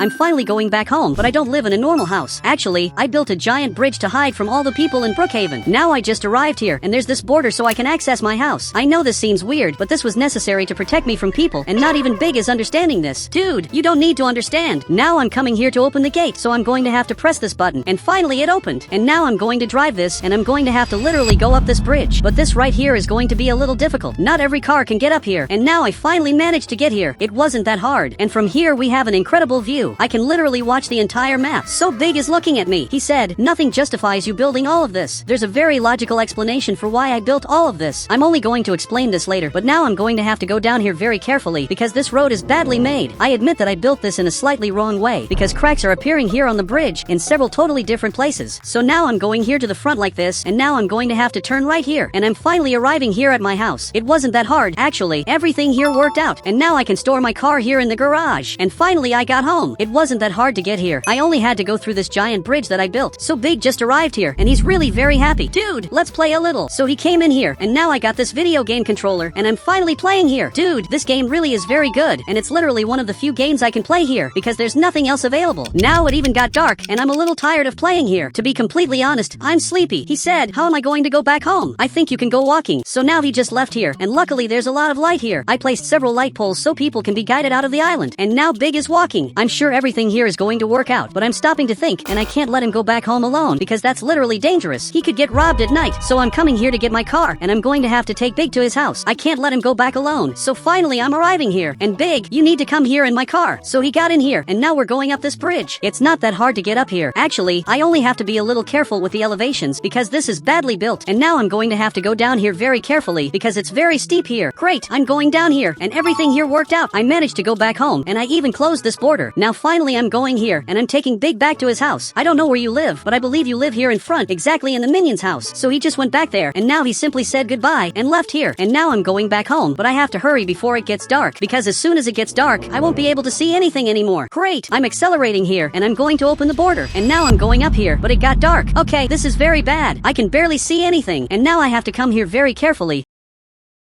I'm finally going back home, but I don't live in a normal house. Actually, I built a giant bridge to hide from all the people in Brookhaven. Now I just arrived here, and there's this border so I can access my house. I know this seems weird, but this was necessary to protect me from people, and not even Big is understanding this. Dude, you don't need to understand. Now I'm coming here to open the gate, so I'm going to have to press this button, and finally it opened. And now I'm going to drive this, and I'm going to have to literally go up this bridge. But this right here is going to be a little difficult. Not every car can get up here, and now I finally managed to get here. It wasn't that hard, and from here we have an incredible view. I can literally watch the entire map. So Big is looking at me. He said, nothing justifies you building all of this. There's a very logical explanation for why I built all of this. I'm only going to explain this later, but now I'm going to have to go down here very carefully because this road is badly made. I admit that I built this in a slightly wrong way because cracks are appearing here on the bridge in several totally different places. So now I'm going here to the front like this, and now I'm going to have to turn right here, and I'm finally arriving here at my house. It wasn't that hard, actually. Everything here worked out, and now I can store my car here in the garage. And finally I got home. It wasn't that hard to get here. I only had to go through this giant bridge that I built. So Big just arrived here, and he's really very happy. Dude, let's play a little. So he came in here, and now I got this video game controller, and I'm finally playing here. Dude, this game really is very good, and it's literally one of the few games I can play here because there's nothing else available. Now it even got dark, and I'm a little tired of playing here. To be completely honest, I'm sleepy. He said, how am I going to go back home? I think you can go walking. So now he just left here, and luckily there's a lot of light here. I placed several light poles so people can be guided out of the island, and now Big is walking. I'm sure everything here is going to work out, but I'm stopping to think, and I can't let him go back home alone because that's literally dangerous. He could get robbed at night, so I'm coming here to get my car, and I'm going to have to take Big to his house. I can't let him go back alone. So finally I'm arriving here, and Big, you need to come here in my car. So he got in here, and now we're going up this bridge. It's not that hard to get up here. Actually, I only have to be a little careful with the elevations because this is badly built, and now I'm going to have to go down here very carefully because it's very steep here. Great, I'm going down here, and everything here worked out. I managed to go back home, and I even closed this border. Now finally I'm going here, and I'm taking Big back to his house. I don't know where you live, but I believe you live here in front, exactly in the minion's house. So he just went back there, and now he simply said goodbye and left here. And now I'm going back home, but I have to hurry before it gets dark because as soon as it gets dark, I won't be able to see anything anymore. Great, I'm accelerating here, and I'm going to open the border, and now I'm going up here, but it got dark. Okay, this is very bad. I can barely see anything, and now I have to come here very carefully.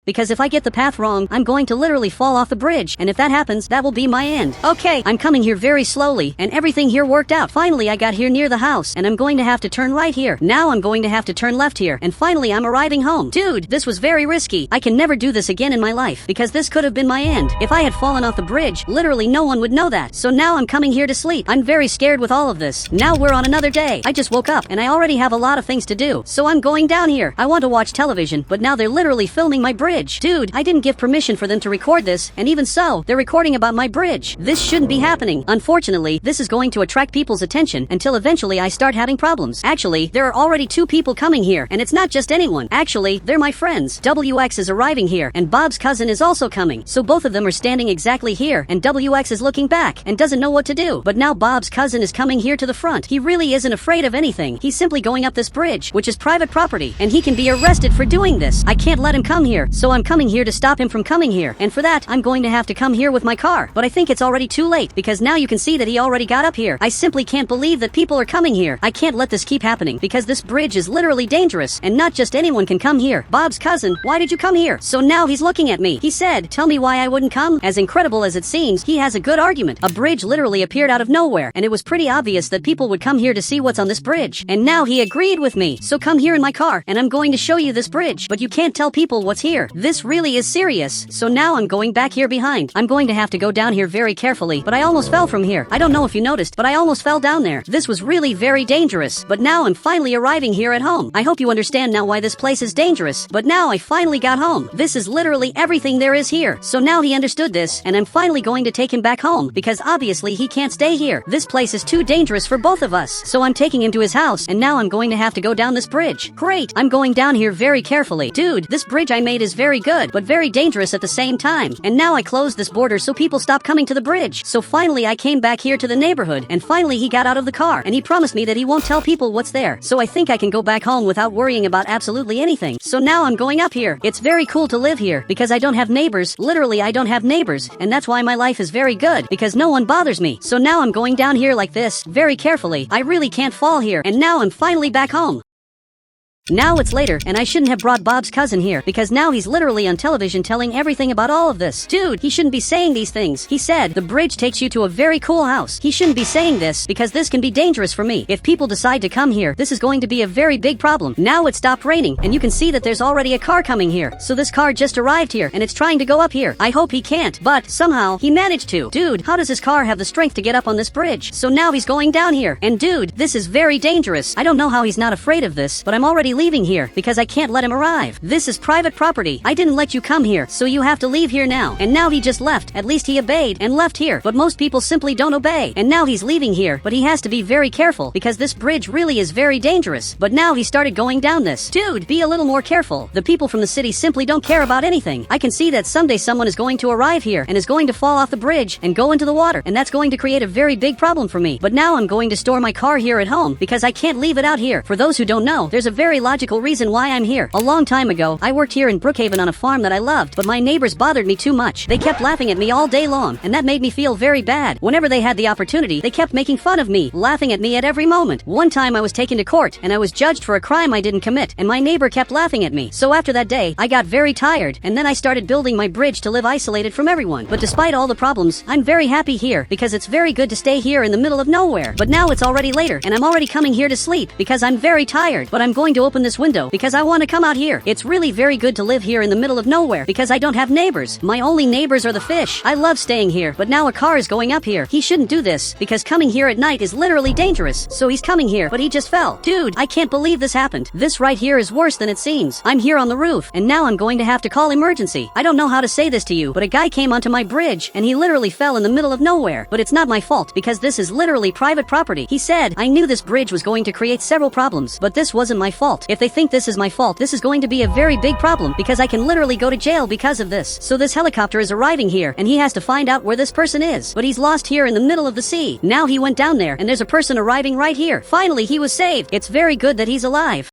Because if I get the path wrong, I'm going to literally fall off the bridge, and if that happens, that will be my end. Okay, I'm coming here very slowly, and everything here worked out. Finally, I got here near the house, and I'm going to have to turn right here. Now I'm going to have to turn left here, and finally I'm arriving home. Dude, this was very risky. I can never do this again in my life, because this could have been my end. If I had fallen off the bridge, literally no one would know that. So now I'm coming here to sleep. I'm very scared with all of this. Now we're on another day. I just woke up, and I already have a lot of things to do. So I'm going down here. I want to watch television, but now they're literally filming my bridge. Dude, I didn't give permission for them to record this, and even so, they're recording about my bridge. This shouldn't be happening. Unfortunately, this is going to attract people's attention until eventually I start having problems. Actually, there are already 2 people coming here, and it's not just anyone. Actually, they're my friends. WX is arriving here, and Bob's cousin is also coming. So both of them are standing exactly here, and WX is looking back and doesn't know what to do. But now Bob's cousin is coming here to the front. He really isn't afraid of anything. He's simply going up this bridge, which is private property, and he can be arrested for doing this. I can't let him come here, so I'm coming here to stop him from coming here, and for that, I'm going to have to come here with my car. But I think it's already too late, because now you can see that he already got up here. I simply can't believe that people are coming here. I can't let this keep happening, because this bridge is literally dangerous, and not just anyone can come here. Bob's cousin, why did you come here? So now he's looking at me. He said, tell me why I wouldn't come? As incredible as it seems, he has a good argument. A bridge literally appeared out of nowhere, and it was pretty obvious that people would come here to see what's on this bridge. And now he agreed with me. So come here in my car, and I'm going to show you this bridge. But you can't tell people what's here. This really is serious. So now I'm going back here behind. I'm going to have to go down here very carefully, but I almost fell from here. I don't know if you noticed, but I almost fell down there. This was really very dangerous, but now I'm finally arriving here at home. I hope you understand now why this place is dangerous, but now I finally got home. This is literally everything there is here. So now he understood this, and I'm finally going to take him back home, because obviously he can't stay here. This place is too dangerous for both of us. So I'm taking him to his house, and now I'm going to have to go down this bridge. Great, I'm going down here very carefully. Dude, this bridge I made is very good, but very dangerous at the same time. And now I closed this border so people stop coming to the bridge. So finally I came back here to the neighborhood, and finally he got out of the car, and he promised me that he won't tell people what's there. So I think I can go back home without worrying about absolutely anything. So now I'm going up here. It's very cool to live here, because I don't have neighbors. Literally I don't have neighbors, and that's why my life is very good, because no one bothers me. So now I'm going down here like this, very carefully. I really can't fall here, and now I'm finally back home. Now it's later, and I shouldn't have brought Bob's cousin here, because now he's literally on television telling everything about all of this. Dude, he shouldn't be saying these things. He said, the bridge takes you to a very cool house. He shouldn't be saying this, because this can be dangerous for me. If people decide to come here, this is going to be a very big problem. Now it stopped raining, and you can see that there's already a car coming here. So this car just arrived here, and it's trying to go up here. I hope he can't, but somehow he managed to. Dude, how does his car have the strength to get up on this bridge? So now he's going down here, and dude, this is very dangerous. I don't know how he's not afraid of this, but I'm already leaving here, because I can't let him arrive. This is private property. I didn't let you come here, so you have to leave here now. And now he just left. At least he obeyed and left here, but most people simply don't obey. And now he's leaving here, but he has to be very careful, because this bridge really is very dangerous. But now he started going down this. Dude, be a little more careful. The people from the city simply don't care about anything. I can see that someday someone is going to arrive here and is going to fall off the bridge and go into the water, and that's going to create a very big problem for me. But now I'm going to store my car here at home, because I can't leave it out here. For those who don't know, there's a very logical reason why I'm here. A long time ago, I worked here in Brookhaven on a farm that I loved, but my neighbors bothered me too much. They kept laughing at me all day long, and that made me feel very bad. Whenever they had the opportunity, they kept making fun of me, laughing at me at every moment. One time I was taken to court, and I was judged for a crime I didn't commit, and my neighbor kept laughing at me. So after that day, I got very tired, and then I started building my bridge to live isolated from everyone. But despite all the problems, I'm very happy here, because it's very good to stay here in the middle of nowhere. But now it's already later, and I'm already coming here to sleep, because I'm very tired. But I'm going to open this window, because I want to come out here. It's really very good to live here in the middle of nowhere, because I don't have neighbors. My only neighbors are the fish. I love staying here, but now a car is going up here. He shouldn't do this, because coming here at night is literally dangerous. So he's coming here, but he just fell. Dude, I can't believe this happened. This right here is worse than it seems. I'm here on the roof, and now I'm going to have to call emergency. I don't know how to say this to you, but a guy came onto my bridge, and he literally fell in the middle of nowhere. But it's not my fault, because this is literally private property. He said, I knew this bridge was going to create several problems, but this wasn't my fault. If they think this is my fault, this is going to be a very big problem, because I can literally go to jail because of this. So this helicopter is arriving here, and he has to find out where this person is. But he's lost here in the middle of the sea. Now he went down there, and there's a person arriving right here. Finally, he was saved. It's very good that he's alive.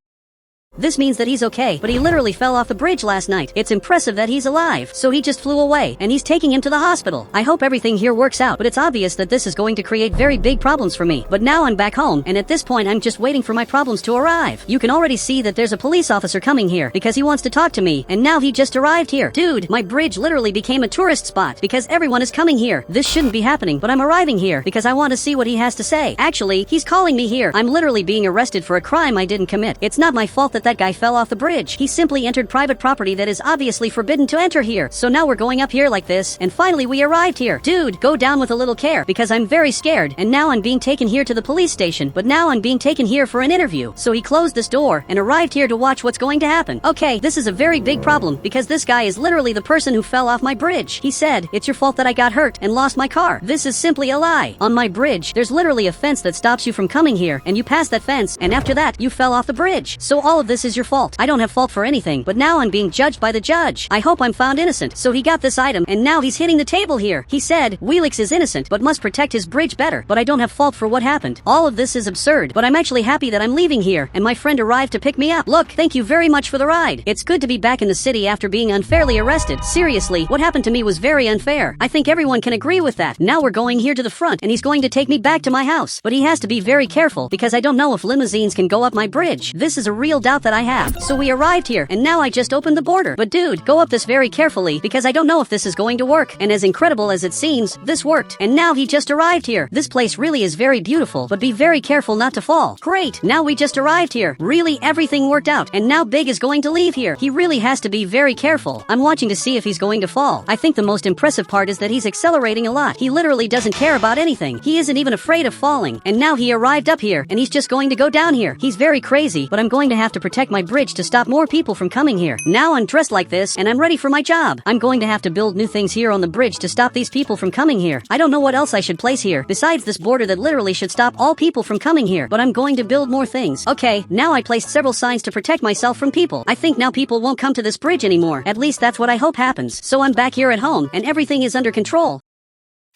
This means that he's okay, but he literally fell off the bridge last night. It's impressive that he's alive. So he just flew away, and he's taking him to the hospital. I hope everything here works out, but it's obvious that this is going to create very big problems for me. But now I'm back home, and at this point I'm just waiting for my problems to arrive. You can already see that there's a police officer coming here, because he wants to talk to me, and now he just arrived here. Dude, my bridge literally became a tourist spot, because everyone is coming here. This shouldn't be happening, but I'm arriving here, because I want to see what he has to say. Actually, he's calling me here. I'm literally being arrested for a crime I didn't commit. It's not my fault that that guy fell off the bridge. He simply entered private property that is obviously forbidden to enter here. So now we're going up here like this, and finally we arrived here. Dude, go down with a little care, because I'm very scared, and now I'm being taken here to the police station, but now I'm being taken here for an interview. So he closed this door, and arrived here to watch what's going to happen. Okay, this is a very big problem, because this guy is literally the person who fell off my bridge. He said, it's your fault that I got hurt and lost my car. This is simply a lie. On my bridge, there's literally a fence that stops you from coming here, and you pass that fence, and after that, you fell off the bridge. So all of this is your fault. I don't have fault for anything, but now I'm being judged by the judge. I hope I'm found innocent. So he got this item, and now he's hitting the table here. He said, Wheelix is innocent, but must protect his bridge better, but I don't have fault for what happened. All of this is absurd, but I'm actually happy that I'm leaving here, and my friend arrived to pick me up. Look, thank you very much for the ride. It's good to be back in the city after being unfairly arrested. Seriously, what happened to me was very unfair. I think everyone can agree with that. Now we're going here to the front, and he's going to take me back to my house, but he has to be very careful, because I don't know if limousines can go up my bridge. This is a real doubt that I have. So we arrived here, and now I just opened the border. But dude, go up this very carefully, because I don't know if this is going to work. And as incredible as it seems, this worked. And now he just arrived here. This place really is very beautiful, but be very careful not to fall. Great, now we just arrived here. Really, everything worked out, and now Big is going to leave here. He really has to be very careful. I'm watching to see if he's going to fall. I think the most impressive part is that he's accelerating a lot. He literally doesn't care about anything. He isn't even afraid of falling. And now he arrived up here, and he's just going to go down here. He's very crazy, but I'm going to have to protect my bridge to stop more people from coming here. Now I'm dressed like this, and I'm ready for my job. I'm going to have to build new things here on the bridge to stop these people from coming here. I don't know what else I should place here, besides this border that literally should stop all people from coming here, but I'm going to build more things. Okay, now I placed several signs to protect myself from people. I think now people won't come to this bridge anymore. At least that's what I hope happens. So I'm back here at home, and everything is under control.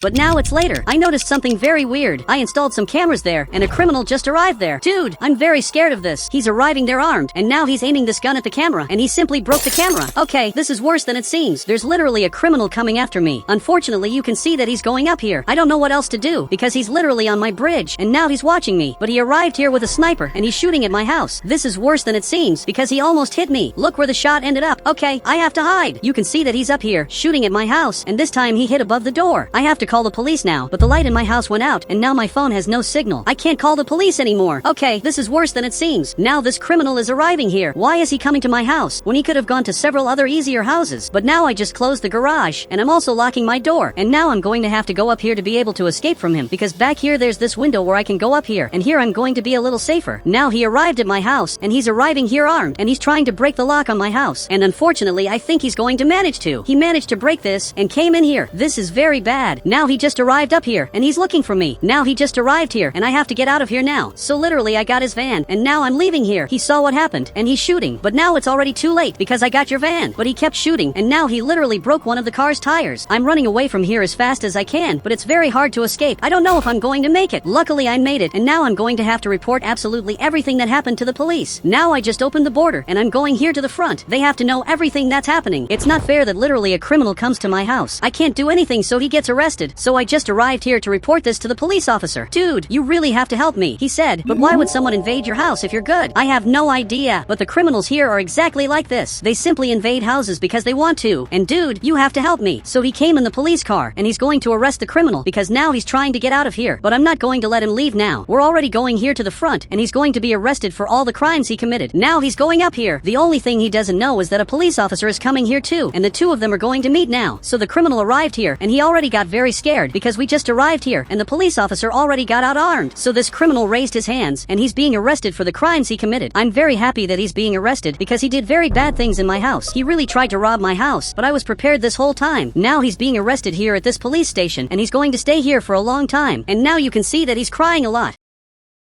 But now it's later. I noticed something very weird. I installed some cameras there, and a criminal just arrived there. Dude, I'm very scared of this. He's arriving there armed, and now he's aiming this gun at the camera, and he simply broke the camera. Okay, this is worse than it seems. There's literally a criminal coming after me. Unfortunately, you can see that he's going up here. I don't know what else to do, because he's literally on my bridge, and now he's watching me. But he arrived here with a sniper, and he's shooting at my house. This is worse than it seems, because he almost hit me. Look where the shot ended up. Okay, I have to hide. You can see that he's up here, shooting at my house, and this time he hit above the door. I have to call the police now, but the light in my house went out, and now my phone has no signal. I can't call the police anymore. Okay, this is worse than it seems. Now this criminal is arriving here. Why is he coming to my house, when he could have gone to several other easier houses? But now I just closed the garage, and I'm also locking my door, and now I'm going to have to go up here to be able to escape from him, because back here there's this window where I can go up here, and here I'm going to be a little safer. Now he arrived at my house, and he's arriving here armed, and he's trying to break the lock on my house, and unfortunately I think he's going to manage to. He managed to break this, and came in here. This is very bad. Now he just arrived up here, and he's looking for me. Now he just arrived here, and I have to get out of here now. So literally I got his van, and now I'm leaving here. He saw what happened, and he's shooting, but now it's already too late, because I got your van. But he kept shooting, and now he literally broke one of the car's tires. I'm running away from here as fast as I can, but it's very hard to escape. I don't know if I'm going to make it. Luckily I made it, and now I'm going to have to report absolutely everything that happened to the police. Now I just opened the border, and I'm going here to the front. They have to know everything that's happening. It's not fair that literally a criminal comes to my house. I can't do anything, so he gets arrested. So I just arrived here to report this to the police officer. Dude, you really have to help me, he said. But why would someone invade your house if you're good? I have no idea, but the criminals here are exactly like this. They simply invade houses because they want to. And dude, you have to help me. So he came in the police car, and he's going to arrest the criminal, because now he's trying to get out of here. But I'm not going to let him leave now. We're already going here to the front, and he's going to be arrested for all the crimes he committed. Now he's going up here. The only thing he doesn't know is that a police officer is coming here too, and the two of them are going to meet now. So the criminal arrived here, and he already got very scared, because we just arrived here, and the police officer already got out armed. So this criminal raised his hands, and he's being arrested for the crimes he committed. I'm very happy that he's being arrested, because he did very bad things in my house. He really tried to rob my house, but I was prepared this whole time. Now he's being arrested here at this police station, and he's going to stay here for a long time. And now you can see that he's crying a lot.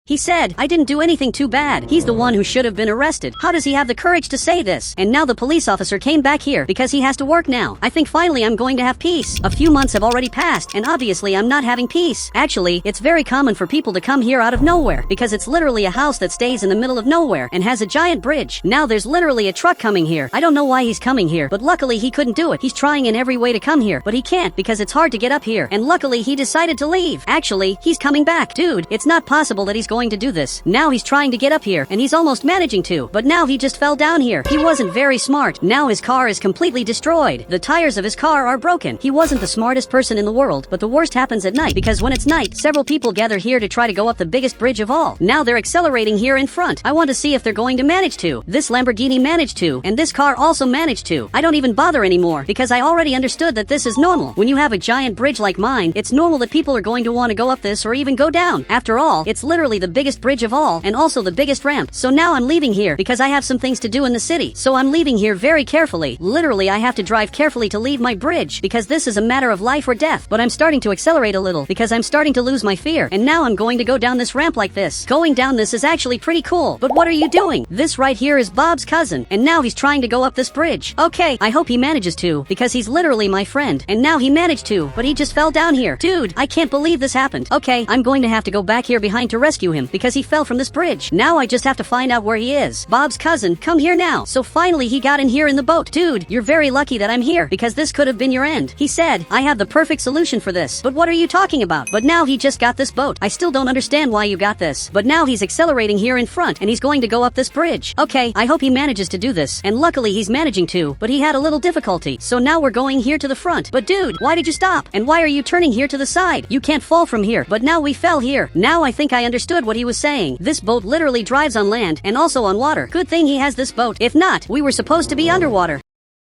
He said, I didn't do anything too bad. He's the one who should have been arrested. How does he have the courage to say this? And now the police officer came back here because he has to work now. I think finally I'm going to have peace. A few months have already passed, and obviously I'm not having peace. Actually, it's very common for people to come here out of nowhere, because it's literally a house that stays in the middle of nowhere and has a giant bridge. Now there's literally a truck coming here. I don't know why he's coming here, but luckily he couldn't do it. He's trying in every way to come here, but he can't, because it's hard to get up here. And luckily he decided to leave. Actually, he's coming back. Dude, it's not possible that he's going to do this. Now he's trying to get up here, and he's almost managing to, but now he just fell down here. He wasn't very smart. Now his car is completely destroyed. The tires of his car are broken. He wasn't the smartest person in the world, but the worst happens at night, because when it's night, several people gather here to try to go up the biggest bridge of all. Now they're accelerating here in front. I want to see if they're going to manage to. This Lamborghini managed to, and this car also managed to. I don't even bother anymore, because I already understood that this is normal. When you have a giant bridge like mine, it's normal that people are going to want to go up this or even go down. After all, it's literally the biggest bridge of all, and also the biggest ramp. So now I'm leaving here, because I have some things to do in the city. So I'm leaving here very carefully. Literally, I have to drive carefully to leave my bridge, because this is a matter of life or death. But I'm starting to accelerate a little, because I'm starting to lose my fear. And now I'm going to go down this ramp like this. Going down this is actually pretty cool. But what are you doing? This right here is Bob's cousin, and now he's trying to go up this bridge. Okay, I hope he manages to, because he's literally my friend. And now he managed to, but he just fell down here. Dude, I can't believe this happened. Okay, I'm going to have to go back here behind to rescue him, because he fell from this bridge. Now I just have to find out where he is. Bob's cousin, come here now. So finally he got in here in the boat. Dude, you're very lucky that I'm here, because this could have been your end. He said, I have the perfect solution for this. But what are you talking about? But now he just got this boat. I still don't understand why you got this. But now he's accelerating here in front, and he's going to go up this bridge. Okay, I hope he manages to do this. And luckily he's managing to, but he had a little difficulty. So now we're going here to the front. But dude, why did you stop? And why are you turning here to the side? You can't fall from here. But now we fell here. Now I think I understood what he was saying. This boat literally drives on land and also on water. Good thing he has this boat. If not, we were supposed to be underwater.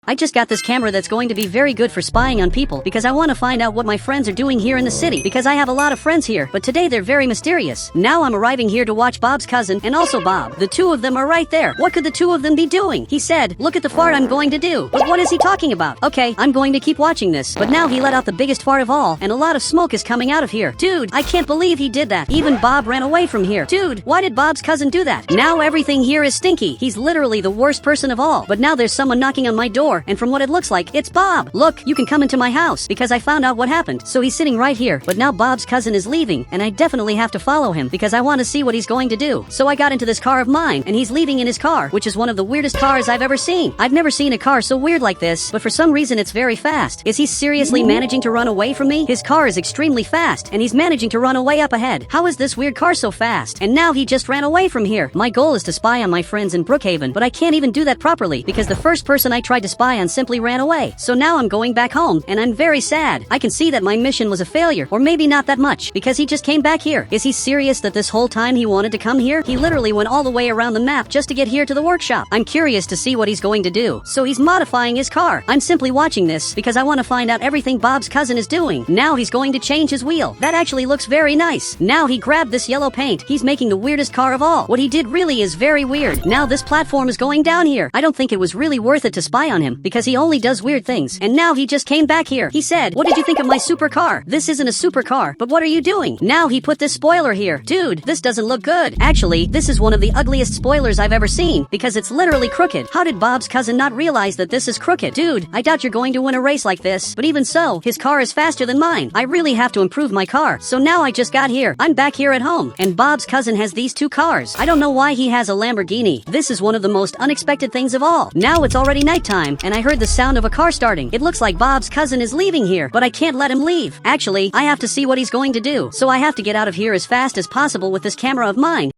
I just got this camera that's going to be very good for spying on people, because I want to find out what my friends are doing here in the city, because I have a lot of friends here, but today they're very mysterious. Now I'm arriving here to watch Bob's cousin and also Bob. The two of them are right there. What could the two of them be doing? He said, look at the fart I'm going to do. But what is he talking about? Okay, I'm going to keep watching this. But now he let out the biggest fart of all, and a lot of smoke is coming out of here. Dude, I can't believe he did that. Even Bob ran away from here. Dude, why did Bob's cousin do that? Now everything here is stinky. He's literally the worst person of all. But now there's someone knocking on my door, door, and from what it looks like, it's Bob. Look, you can come into my house, because I found out what happened. So he's sitting right here, but now Bob's cousin is leaving, and I definitely have to follow him, because I want to see what he's going to do. So I got into this car of mine, and he's leaving in his car, which is one of the weirdest cars I've ever seen. I've never seen a car so weird like this, but for some reason it's very fast. Is he seriously managing to run away from me? His car is extremely fast, and he's managing to run away up ahead. How is this weird car so fast? And now he just ran away from here. My goal is to spy on my friends in Brookhaven, but I can't even do that properly, because the first person I tried to spy on simply ran away. So now I'm going back home, and I'm very sad. I can see that my mission was a failure, or maybe not that much, because he just came back here. Is he serious that this whole time he wanted to come here? He literally went all the way around the map just to get here to the workshop. I'm curious to see what he's going to do. So he's modifying his car. I'm simply watching this because I want to find out everything Bob's cousin is doing. Now he's going to change his wheel. That actually looks very nice. Now he grabbed this yellow paint. He's making the weirdest car of all. What he did really is very weird. Now this platform is going down here. I don't think it was really worth it to spy on him, because he only does weird things. And now he just came back here. He said, "What did you think of my supercar?" This isn't a supercar, but what are you doing? Now he put this spoiler here. Dude, this doesn't look good. Actually, this is one of the ugliest spoilers I've ever seen, because it's literally crooked. How did Bob's cousin not realize that this is crooked? Dude, I doubt you're going to win a race like this. But even so, his car is faster than mine. I really have to improve my car. So now I just got here. I'm back here at home, and Bob's cousin has these two cars. I don't know why he has a Lamborghini. This is one of the most unexpected things of all. Now it's already nighttime, and I heard the sound of a car starting. It looks like Bob's cousin is leaving here, but I can't let him leave. Actually, I have to see what he's going to do. So I have to get out of here as fast as possible with this camera of mine,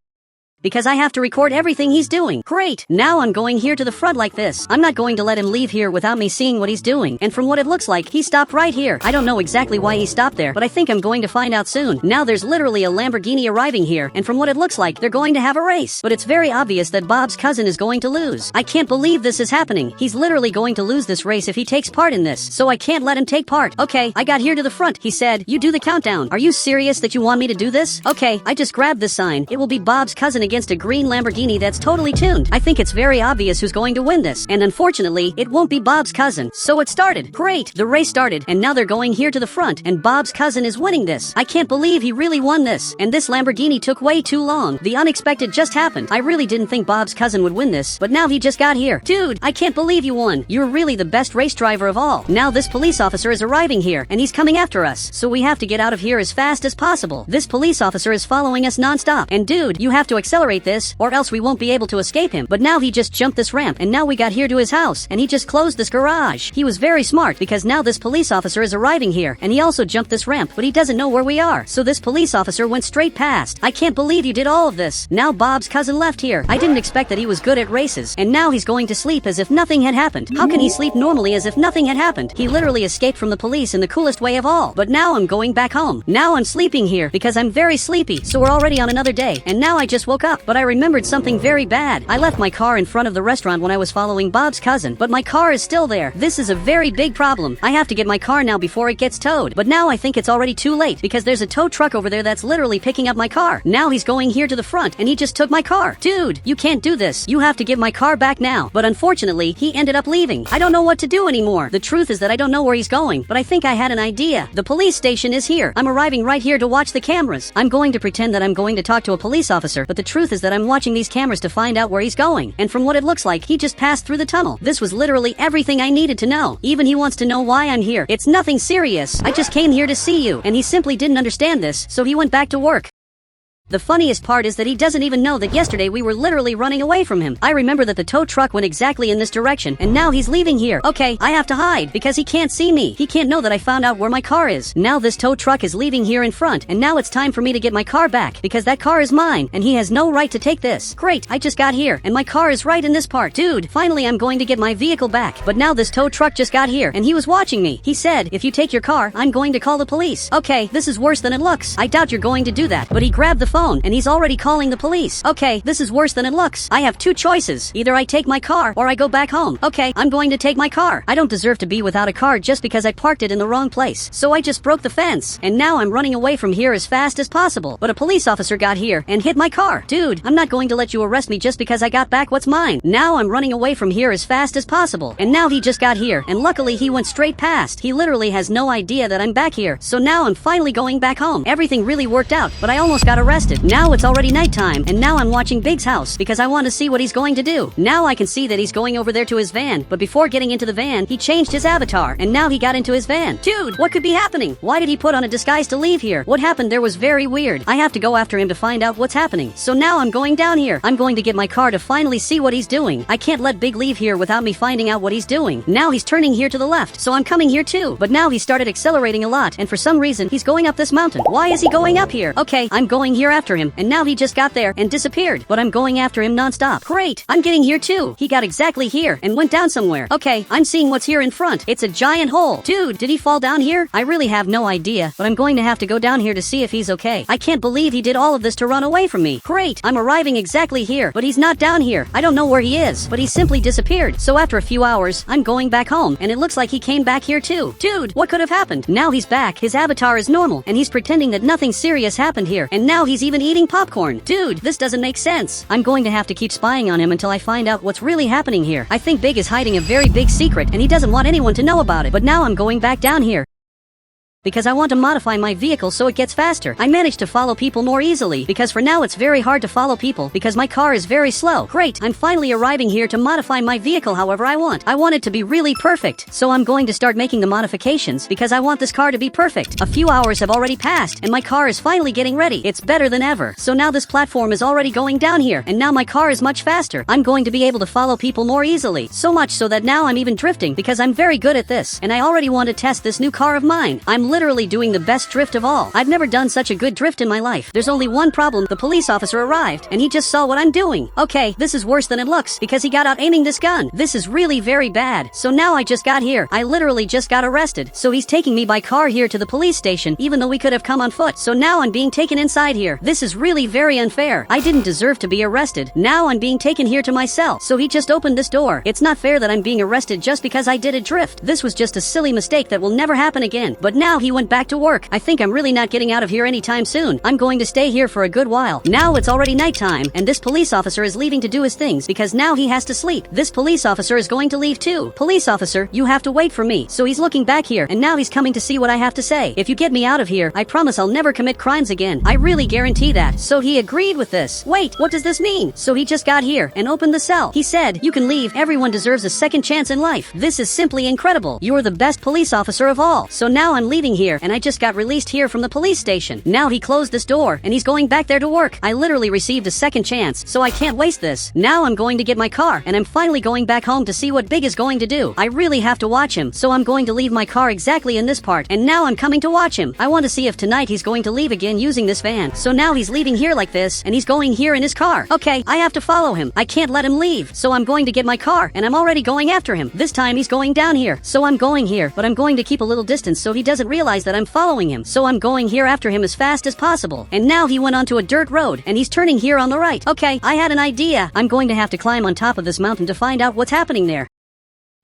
because I have to record everything he's doing. Great! Now I'm going here to the front like this. I'm not going to let him leave here without me seeing what he's doing. And from what it looks like, he stopped right here. I don't know exactly why he stopped there, but I think I'm going to find out soon. Now there's literally a Lamborghini arriving here, and from what it looks like, they're going to have a race. But it's very obvious that Bob's cousin is going to lose. I can't believe this is happening. He's literally going to lose this race if he takes part in this, so I can't let him take part. Okay, I got here to the front. He said, "You do the countdown." Are you serious that you want me to do this? Okay, I just grabbed this sign. It will be Bob's cousin against a green Lamborghini that's totally tuned. I think it's very obvious who's going to win this, and unfortunately, it won't be Bob's cousin. So it started. Great! The race started, and now they're going here to the front, and Bob's cousin is winning this. I can't believe he really won this, and this Lamborghini took way too long. The unexpected just happened. I really didn't think Bob's cousin would win this, but now he just got here. Dude, I can't believe you won. You're really the best race driver of all. Now this police officer is arriving here, and he's coming after us, so we have to get out of here as fast as possible. This police officer is following us non-stop, and dude, you have to accelerate this, or else we won't be able to escape him. But now he just jumped this ramp, and now we got here to his house, and he just closed this garage. He was very smart, because now this police officer is arriving here, and he also jumped this ramp, but he doesn't know where we are. So this police officer went straight past. I can't believe you did all of this. Now Bob's cousin left here. I didn't expect that he was good at races, and now he's going to sleep as if nothing had happened. How can he sleep normally as if nothing had happened? He literally escaped from the police in the coolest way of all. But now I'm going back home. Now I'm sleeping here, because I'm very sleepy, so we're already on another day, and now I just woke up, but I remembered something very bad. I left my car in front of the restaurant when I was following Bob's cousin, but my car is still there. This is a very big problem. I have to get my car now before it gets towed, but now I think it's already too late, because there's a tow truck over there that's literally picking up my car. Now he's going here to the front, and he just took my car. Dude, you can't do this. You have to give my car back now. But unfortunately, he ended up leaving. I don't know what to do anymore. The truth is that I don't know where he's going, but I think I had an idea. The police station is here. I'm arriving right here to watch the cameras. I'm going to pretend that I'm going to talk to a police officer, but the truth is that I'm watching these cameras to find out where he's going. And from what it looks like, he just passed through the tunnel. This was literally everything I needed to know. Even he wants to know why I'm here. It's nothing serious. I just came here to see you, and he simply didn't understand this, so he went back to work. The funniest part is that he doesn't even know that yesterday we were literally running away from him. I remember that the tow truck went exactly in this direction, and now he's leaving here. Okay, I have to hide, because he can't see me. He can't know that I found out where my car is. Now this tow truck is leaving here in front, and now it's time for me to get my car back, because that car is mine, and he has no right to take this. Great, I just got here, and my car is right in this part. Dude, finally I'm going to get my vehicle back. But now this tow truck just got here, and he was watching me. He said, "If you take your car, I'm going to call the police." Okay, this is worse than it looks. I doubt you're going to do that. But he grabbed the phone, and he's already calling the police. Okay, this is worse than it looks. I have two choices. Either I take my car, or I go back home. Okay, I'm going to take my car. I don't deserve to be without a car just because I parked it in the wrong place. So I just broke the fence, and now I'm running away from here as fast as possible. But a police officer got here and hit my car. Dude, I'm not going to let you arrest me just because I got back what's mine. Now I'm running away from here as fast as possible. And now he just got here, and luckily he went straight past. He literally has no idea that I'm back here. So now I'm finally going back home. Everything really worked out, but I almost got arrested. arrested. Now it's already nighttime, and now I'm watching Big's house because I want to see what he's going to do. Now I can see that he's going over there to his van, but before getting into the van, he changed his avatar, and now he got into his van. Dude, what could be happening? Why did he put on a disguise to leave here? What happened there was very weird. I have to go after him to find out what's happening. So now I'm going down here. I'm going to get my car to finally see what he's doing. I can't let Big leave here without me finding out what he's doing. Now he's turning here to the left, so I'm coming here too. But now he started accelerating a lot, and for some reason, he's going up this mountain. Why is he going up here? Okay, I'm going here after him, and now he just got there and disappeared. But I'm going after him nonstop. Great, I'm getting here too. He got exactly here and went down somewhere. Okay, I'm seeing what's here in front. It's a giant hole. Dude, did he fall down here? I really have no idea, but I'm going to have to go down here to see if he's okay. I can't believe he did all of this to run away from me. Great, I'm arriving exactly here, but he's not down here. I don't know where he is, but he simply disappeared. So after a few hours, I'm going back home, and it looks like he came back here too. Dude, what could have happened? Now he's back, his avatar is normal, and he's pretending that nothing serious happened here, and now he's even eating popcorn. Dude, this doesn't make sense. I'm going to have to keep spying on him until I find out what's really happening here. I think Big is hiding a very big secret, and he doesn't want anyone to know about it. But now I'm going back down here because I want to modify my vehicle so it gets faster. I managed to follow people more easily because for now it's very hard to follow people because my car is very slow. Great, I'm finally arriving here to modify my vehicle however I want. I want it to be really perfect, so I'm going to start making the modifications because I want this car to be perfect. A few hours have already passed and my car is finally getting ready. It's better than ever. So now this platform is already going down here and now my car is much faster. I'm going to be able to follow people more easily. So much so that now I'm even drifting because I'm very good at this and I already want to test this new car of mine. I'm literally doing the best drift of all. I've never done such a good drift in my life. There's only one problem. The police officer arrived and he just saw what I'm doing. Okay, this is worse than it looks because he got out aiming this gun. This is really very bad. So now I just got here. I literally just got arrested. So he's taking me by car here to the police station even though we could have come on foot. So now I'm being taken inside here. This is really very unfair. I didn't deserve to be arrested. Now I'm being taken here to my cell. So he just opened this door. It's not fair that I'm being arrested just because I did a drift. This was just a silly mistake that will never happen again. But now he went back to work. I think I'm really not getting out of here anytime soon. I'm going to stay here for a good while. Now it's already nighttime, and this police officer is leaving to do his things because now he has to sleep. This police officer is going to leave too. Police officer, you have to wait for me. So he's looking back here, and now he's coming to see what I have to say. If you get me out of here, I promise I'll never commit crimes again. I really guarantee that. So he agreed with this. Wait, what does this mean? So he just got here and opened the cell. He said, you can leave. Everyone deserves a second chance in life. This is simply incredible. You're the best police officer of all. So now I'm leaving here, and I just got released here from the police station. Now he closed this door and he's going back there to work. I literally received a second chance, so I can't waste this. Now I'm going to get my car and I'm finally going back home to see what Big is going to do. I really have to watch him, so I'm going to leave my car exactly in this part, and now I'm coming to watch him. I want to see if tonight he's going to leave again using this van. So now he's leaving here like this and he's going here in his car. Okay, I have to follow him. I can't let him leave, so I'm going to get my car and I'm already going after him. This time he's going down here, so I'm going here, but I'm going to keep a little distance so he doesn't realize that I'm following him. So I'm going here after him as fast as possible. And now he went onto a dirt road and he's turning here on the right. Okay, I had an idea. I'm going to have to climb on top of this mountain to find out what's happening there.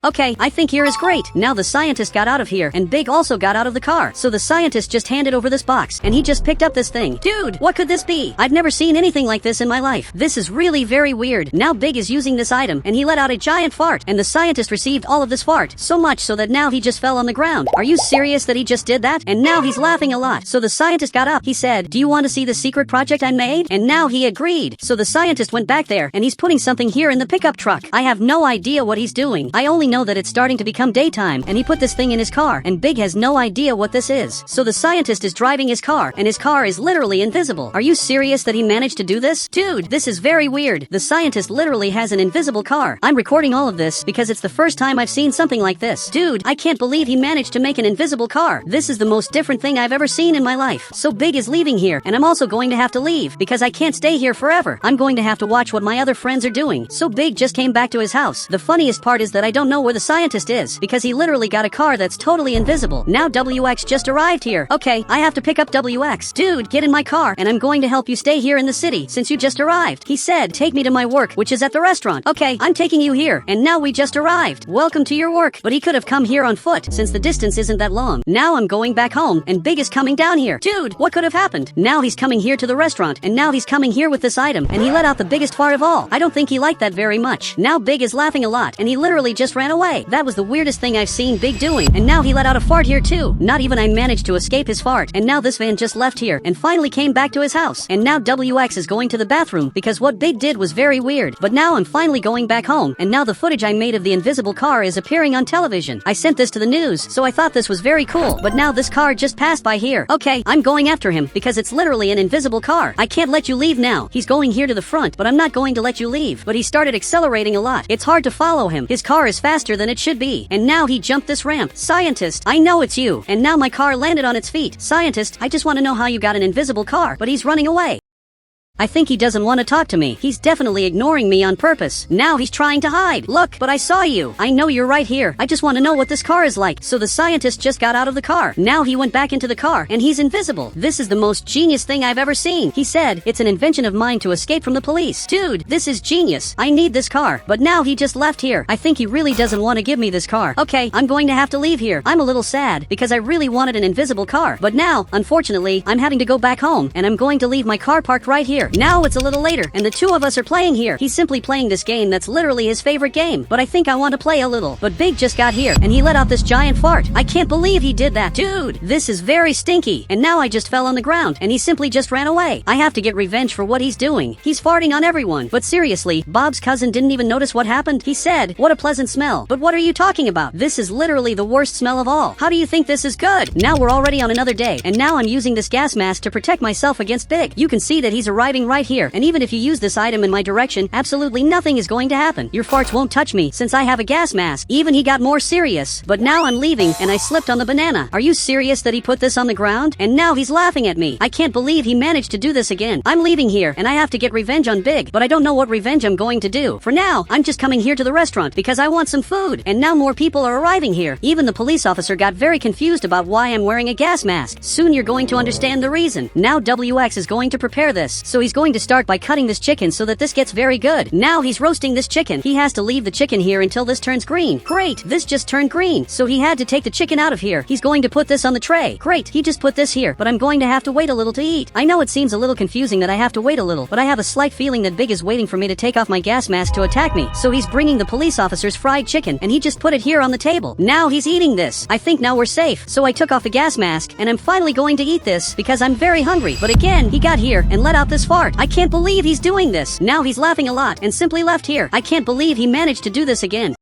Okay, I think here is great. Now the scientist got out of here, and Big also got out of the car. So the scientist just handed over this box, and he just picked up this thing. Dude, what could this be? I've never seen anything like this in my life. This is really very weird. Now Big is using this item, and he let out a giant fart, and the scientist received all of this fart. So much so that now he just fell on the ground. Are you serious that he just did that? And now he's laughing a lot. So the scientist got up. He said, do you want to see the secret project I made? And now he agreed. So the scientist went back there, and he's putting something here in the pickup truck. I have no idea what he's doing. I only know that it's starting to become daytime, and he put this thing in his car, and Big has no idea what this is. So the scientist is driving his car, and his car is literally invisible. Are you serious that he managed to do this? Dude, this is very weird. The scientist literally has an invisible car. I'm recording all of this because it's the first time I've seen something like this. Dude, I can't believe he managed to make an invisible car. This is the most different thing I've ever seen in my life. So Big is leaving here, and I'm also going to have to leave because I can't stay here forever. I'm going to have to watch what my other friends are doing. So Big just came back to his house. The funniest part is that I don't know where the scientist is because he literally got a car that's totally invisible. Now WX just arrived here. Okay, I have to pick up WX. Dude, get in my car and I'm going to help you stay here in the city since you just arrived. He said, take me to my work, which is at the restaurant. Okay, I'm taking you here, and now we just arrived. Welcome to your work. But he could have come here on foot since the distance isn't that long. Now I'm going back home and Big is coming down here. Dude, what could have happened? Now he's coming here to the restaurant, and now he's coming here with this item, and he let out the biggest fart of all. I don't think he liked that very much. Now Big is laughing a lot, and he literally just ran ran away. That was the weirdest thing I've seen Big doing. And now he let out a fart here too. Not even I managed to escape his fart. And now this van just left here and finally came back to his house. And now WX is going to the bathroom because what Big did was very weird. But now I'm finally going back home. And now the footage I made of the invisible car is appearing on television. I sent this to the news, so I thought this was very cool. But now this car just passed by here. Okay, I'm going after him because it's literally an invisible car. I can't let you leave now. He's going here to the front, but I'm not going to let you leave. But he started accelerating a lot. It's hard to follow him. His car is faster than it should be. And now he jumped this ramp. Scientist, I know it's you. And now my car landed on its feet. Scientist, I just want to know how you got an invisible car. But he's running away. I think he doesn't want to talk to me. He's definitely ignoring me on purpose. Now he's trying to hide. Look, but I saw you. I know you're right here. I just want to know what this car is like. So the scientist just got out of the car. Now he went back into the car and he's invisible. This is the most genius thing I've ever seen. He said, it's an invention of mine to escape from the police. Dude, this is genius. I need this car. But now he just left here. I think he really doesn't want to give me this car. Okay, I'm going to have to leave here. I'm a little sad because I really wanted an invisible car. But now, unfortunately, I'm having to go back home and I'm going to leave my car parked right here. Now it's a little later, and the two of us are playing here. He's simply playing this game that's literally his favorite game, but I think I want to play a little. But Big just got here, and he let out this giant fart. I can't believe he did that. Dude, this is very stinky. And now I just fell on the ground, and he simply just ran away. I have to get revenge for what he's doing. He's farting on everyone. But seriously, Bob's cousin didn't even notice what happened. He said, what a pleasant smell. But what are you talking about? This is literally the worst smell of all. How do you think this is good? Now we're already on another day, and now I'm using this gas mask to protect myself against Big. You can see that he's arriving right here, and even if you use this item in my direction, absolutely nothing is going to happen. Your farts won't touch me since I have a gas mask. Even he got more serious. But now I'm leaving and I slipped on the banana. Are you serious that he put this on the ground? And now he's laughing at me. I can't believe he managed to do this again. I'm leaving here and I have to get revenge on Big, but I don't know what revenge I'm going to do. For now, I'm just coming here to the restaurant because I want some food. And now more people are arriving here. Even the police officer got very confused about why I'm wearing a gas mask. Soon you're going to understand the reason. Now WX is going to prepare this. So he's going to start by cutting this chicken so that this gets very good. Now he's roasting this chicken. He has to leave the chicken here until this turns green. Great, this just turned green. So he had to take the chicken out of here. He's going to put this on the tray. Great, he just put this here, but I'm going to have to wait a little to eat. I know it seems a little confusing that I have to wait a little, but I have a slight feeling that Big is waiting for me to take off my gas mask to attack me. So he's bringing the police officer's fried chicken and he just put it here on the table. Now he's eating this. I think now we're safe. So I took off the gas mask and I'm finally going to eat this because I'm very hungry. But again, he got here and let out this fart. I can't believe he's doing this. Now he's laughing a lot and simply left here. I can't believe he managed to do this again.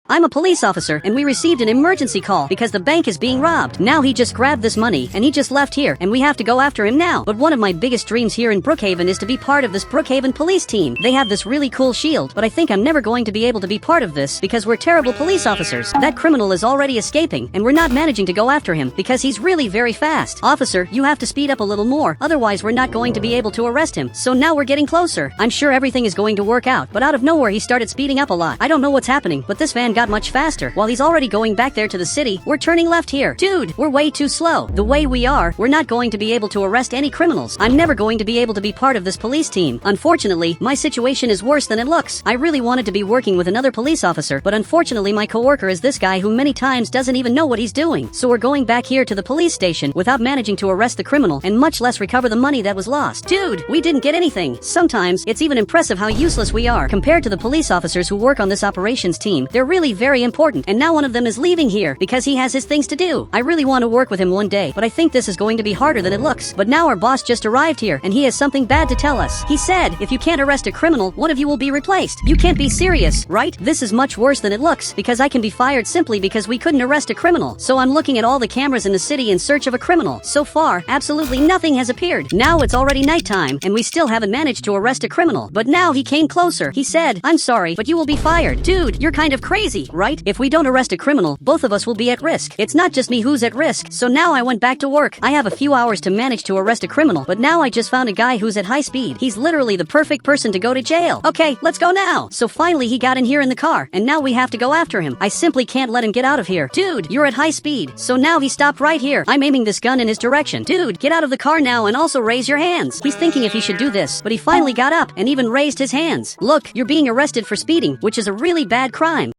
I'm a police officer and we received an emergency call because the bank is being robbed. Now he just grabbed this money and he just left here and we have to go after him now. But one of my biggest dreams here in Brookhaven is to be part of this Brookhaven police team. They have this really cool shield, but I think I'm never going to be able to be part of this because we're terrible police officers. That criminal is already escaping and we're not managing to go after him because he's really very fast. Officer, you have to speed up a little more, otherwise we're not going to be able to arrest him. So now we're getting closer. I'm sure everything is going to work out, but out of nowhere he started speeding up a lot. I don't know what's happening, but this van got much faster. While he's already going back there to the city, we're turning left here. Dude, we're way too slow. The way we are, we're not going to be able to arrest any criminals. I'm never going to be able to be part of this police team. Unfortunately, my situation is worse than it looks. I really wanted to be working with another police officer, but unfortunately my coworker is this guy who many times doesn't even know what he's doing. So we're going back here to the police station without managing to arrest the criminal and much less recover the money that was lost. Dude, we didn't get anything. Sometimes, it's even impressive how useless we are compared to the police officers who work on this operations team. They're really very important, and now one of them is leaving here because he has his things to do. I really want to work with him one day, but I think this is going to be harder than it looks. But now our boss just arrived here, and he has something bad to tell us. He said, if you can't arrest a criminal, one of you will be replaced. You can't be serious, right? This is much worse than it looks, because I can be fired simply because we couldn't arrest a criminal. So I'm looking at all the cameras in the city in search of a criminal. So far, absolutely nothing has appeared. Now it's already nighttime, and we still haven't managed to arrest a criminal. But now he came closer. He said, I'm sorry, but you will be fired. Dude, you're kind of crazy, right? If we don't arrest a criminal, both of us will be at risk. It's not just me who's at risk. So now I went back to work. I have a few hours to manage to arrest a criminal, but now I just found a guy who's at high speed. He's literally the perfect person to go to jail. Okay, let's go now. So finally he got in here in the car, and now we have to go after him. I simply can't let him get out of here. Dude, you're at high speed. So now he stopped right here. I'm aiming this gun in his direction. Dude, get out of the car now and also raise your hands. He's thinking if he should do this, but he finally got up and even raised his hands. Look, you're being arrested for speeding, which is a really bad crime.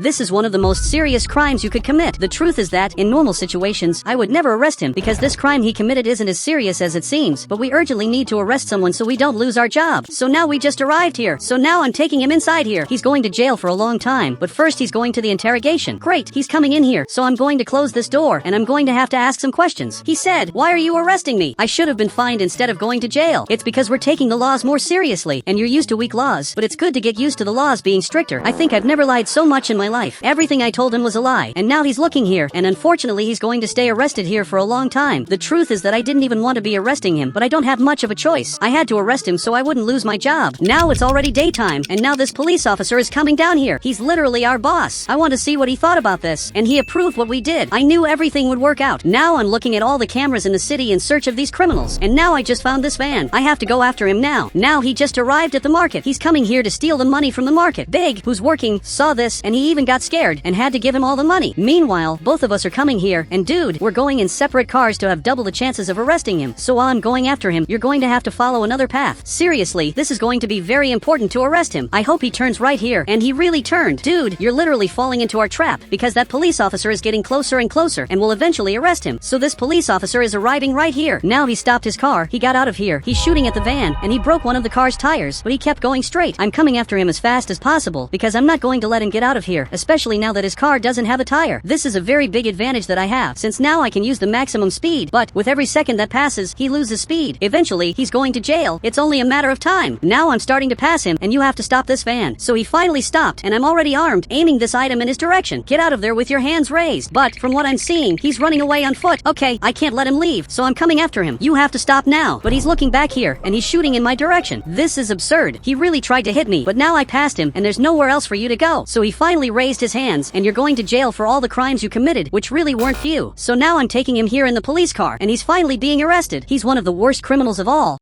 This is one of the most serious crimes you could commit. The truth is that, in normal situations, I would never arrest him because this crime he committed isn't as serious as it seems, but we urgently need to arrest someone so we don't lose our job. So now we just arrived here. So now I'm taking him inside here. He's going to jail for a long time, but first he's going to the interrogation. Great, he's coming in here, so I'm going to close this door, and I'm going to have to ask some questions. He said, "Why are you arresting me? I should have been fined instead of going to jail." It's because we're taking the laws more seriously, and you're used to weak laws, but it's good to get used to the laws being stricter. I think I've never lied so much in my life. Everything I told him was a lie, and now he's looking here, and unfortunately he's going to stay arrested here for a long time. The truth is that I didn't even want to be arresting him, but I don't have much of a choice. I had to arrest him so I wouldn't lose my job. Now it's already daytime, and now this police officer is coming down here. He's literally our boss. I want to see what he thought about this, and he approved what we did. I knew everything would work out. Now I'm looking at all the cameras in the city in search of these criminals, and now I just found this van. I have to go after him now. Now he just arrived at the market. He's coming here to steal the money from the market. Big, who's working, saw this, and he even got scared and had to give him all the money. Meanwhile, both of us are coming here, and dude, we're going in separate cars to have double the chances of arresting him. So while I'm going after him, you're going to have to follow another path. Seriously, this is going to be very important to arrest him. I hope he turns right here, and he really turned. Dude, you're literally falling into our trap, because that police officer is getting closer and closer, and will eventually arrest him. So this police officer is arriving right here. Now he stopped his car, he got out of here, he's shooting at the van, and he broke one of the car's tires, but he kept going straight. I'm coming after him as fast as possible, because I'm not going to let him get out of here, especially now that his car doesn't have a tire. This is a very big advantage that I have, since now I can use the maximum speed, but with every second that passes, he loses speed. Eventually, he's going to jail. It's only a matter of time. Now I'm starting to pass him, and you have to stop this van. So he finally stopped, and I'm already armed, aiming this item in his direction. Get out of there with your hands raised. But, from what I'm seeing, he's running away on foot. Okay, I can't let him leave, so I'm coming after him. You have to stop now. But he's looking back here, and he's shooting in my direction. This is absurd. He really tried to hit me, but now I passed him, and there's nowhere else for you to go. So he finally raised his hands, and you're going to jail for all the crimes you committed, which really weren't few. So now I'm taking him here in the police car, and he's finally being arrested. He's one of the worst criminals of all,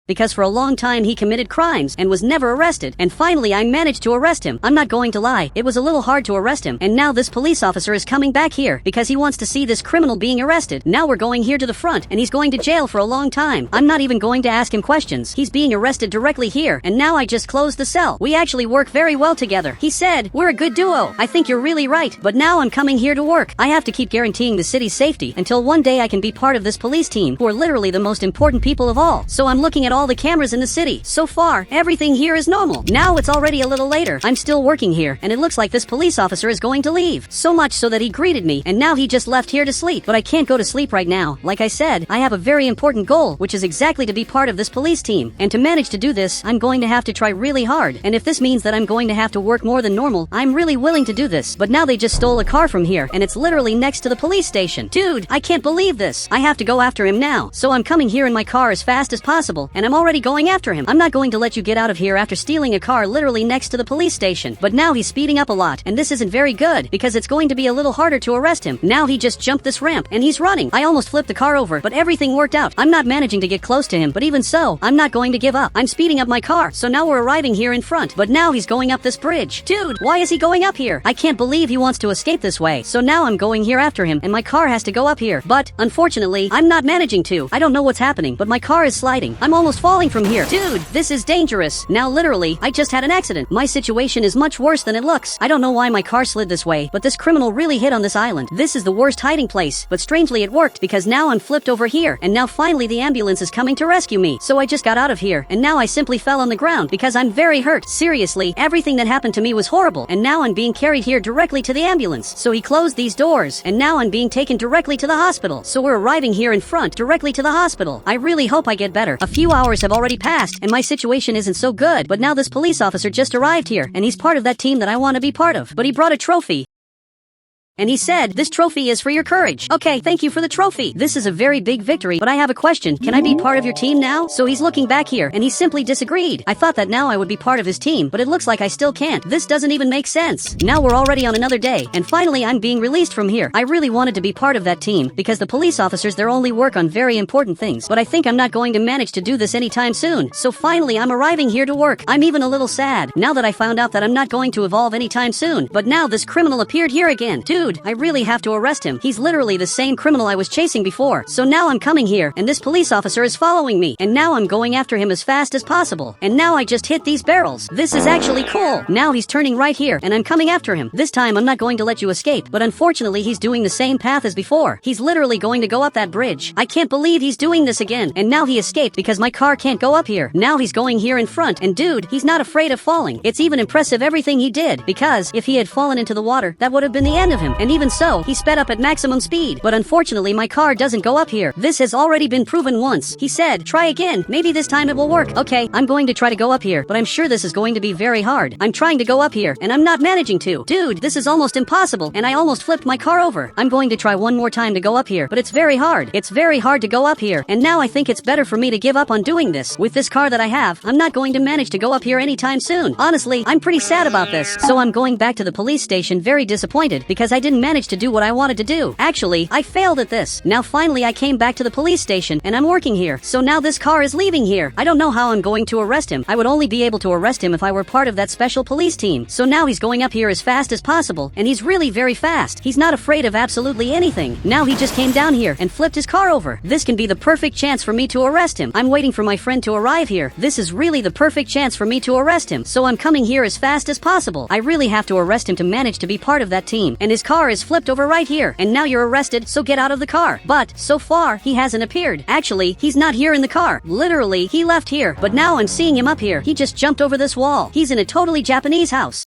because for a long time he committed crimes and was never arrested, and finally I managed to arrest him. I'm not going to lie, it was a little hard to arrest him, and now this police officer is coming back here because he wants to see this criminal being arrested. Now we're going here to the front, and he's going to jail for a long time. I'm not even going to ask him questions. He's being arrested directly here, and now I just closed the cell. We actually work very well together. He said, "We're a good duo." I think you're really right, but now I'm coming here to work. I have to keep guaranteeing the city's safety until one day I can be part of this police team, who are literally the most important people of all. So I'm looking at all the cameras in the city. So far, everything here is normal. Now it's already a little later. I'm still working here, and it looks like this police officer is going to leave. So much so that he greeted me, and now he just left here to sleep. But I can't go to sleep right now. Like I said, I have a very important goal, which is exactly to be part of this police team. And to manage to do this, I'm going to have to try really hard. And if this means that I'm going to have to work more than normal, I'm really willing to do this. But now they just stole a car from here, and it's literally next to the police station. Dude, I can't believe this. I have to go after him now. So I'm coming here in my car as fast as possible, and I'm already going after him. I'm not going to let you get out of here after stealing a car literally next to the police station. But now he's speeding up a lot, and this isn't very good, because it's going to be a little harder to arrest him. Now he just jumped this ramp, and he's running. I almost flipped the car over, but everything worked out. I'm not managing to get close to him, but even so, I'm not going to give up. I'm speeding up my car, so now we're arriving here in front. But now he's going up this bridge. Dude, why is he going up here? I can't believe he wants to escape this way. So now I'm going here after him, and my car has to go up here. But, unfortunately, I'm not managing to. I don't know what's happening, but my car is sliding. I'm almost falling from here. Dude, this is dangerous. Now literally, I just had an accident. My situation is much worse than it looks. I don't know why my car slid this way, but this criminal really hit on this island. This is the worst hiding place, but strangely it worked, because now I'm flipped over here, and now finally the ambulance is coming to rescue me. So I just got out of here, and now I simply fell on the ground, because I'm very hurt. Seriously, everything that happened to me was horrible, and now I'm being carried here directly to the ambulance. So he closed these doors, and now I'm being taken directly to the hospital. So we're arriving here in front, directly to the hospital. I really hope I get better. A few hours have already passed, and my situation isn't so good, but now this police officer just arrived here, and he's part of that team that I want to be part of. But he brought a trophy, and he said, "This trophy is for your courage." Okay, thank you for the trophy. This is a very big victory, but I have a question. Can I be part of your team now? So he's looking back here, and he simply disagreed. I thought that now I would be part of his team, but it looks like I still can't. This doesn't even make sense. Now we're already on another day, and finally I'm being released from here. I really wanted to be part of that team, because the police officers there only work on very important things, but I think I'm not going to manage to do this anytime soon. So finally I'm arriving here to work. I'm even a little sad, now that I found out that I'm not going to evolve anytime soon. But now this criminal appeared here again. Dude, Dude, I really have to arrest him. He's literally the same criminal I was chasing before. So now I'm coming here, and this police officer is following me, and now I'm going after him as fast as possible. And now I just hit these barrels. This is actually cool. Now he's turning right here, and I'm coming after him. This time I'm not going to let you escape, but unfortunately he's doing the same path as before. He's literally going to go up that bridge. I can't believe he's doing this again. And now he escaped because my car can't go up here. Now he's going here in front, and dude, he's not afraid of falling. It's even impressive everything he did, because if he had fallen into the water, that would have been the end of him. And even so, he sped up at maximum speed. But unfortunately my car doesn't go up here. This has already been proven once. He said, try again. Maybe this time it will work. Okay, I'm going to try to go up here, but I'm sure this is going to be very hard. I'm trying to go up here, and I'm not managing to. Dude, this is almost impossible, and I almost flipped my car over. I'm going to try one more time to go up here, but it's very hard. It's very hard to go up here, and now I think it's better for me to give up on doing this. With this car that I have, I'm not going to manage to go up here anytime soon. Honestly, I'm pretty sad about this. So I'm going back to the police station very disappointed because I didn't manage to do what I wanted to do. Actually, I failed at this. Now finally I came back to the police station, and I'm working here. So now this car is leaving here. I don't know how I'm going to arrest him. I would only be able to arrest him if I were part of that special police team. So now he's going up here as fast as possible, and he's really very fast. He's not afraid of absolutely anything. Now he just came down here and flipped his car over. This can be the perfect chance for me to arrest him. I'm waiting for my friend to arrive here. This is really the perfect chance for me to arrest him. So I'm coming here as fast as possible. I really have to arrest him to manage to be part of that team. And his car is flipped over right here. And now you're arrested, so get out of the car. But so far, he hasn't appeared. Actually, he's not here in the car. Literally, he left here. But now I'm seeing him up here. He just jumped over this wall. He's in a totally Japanese house.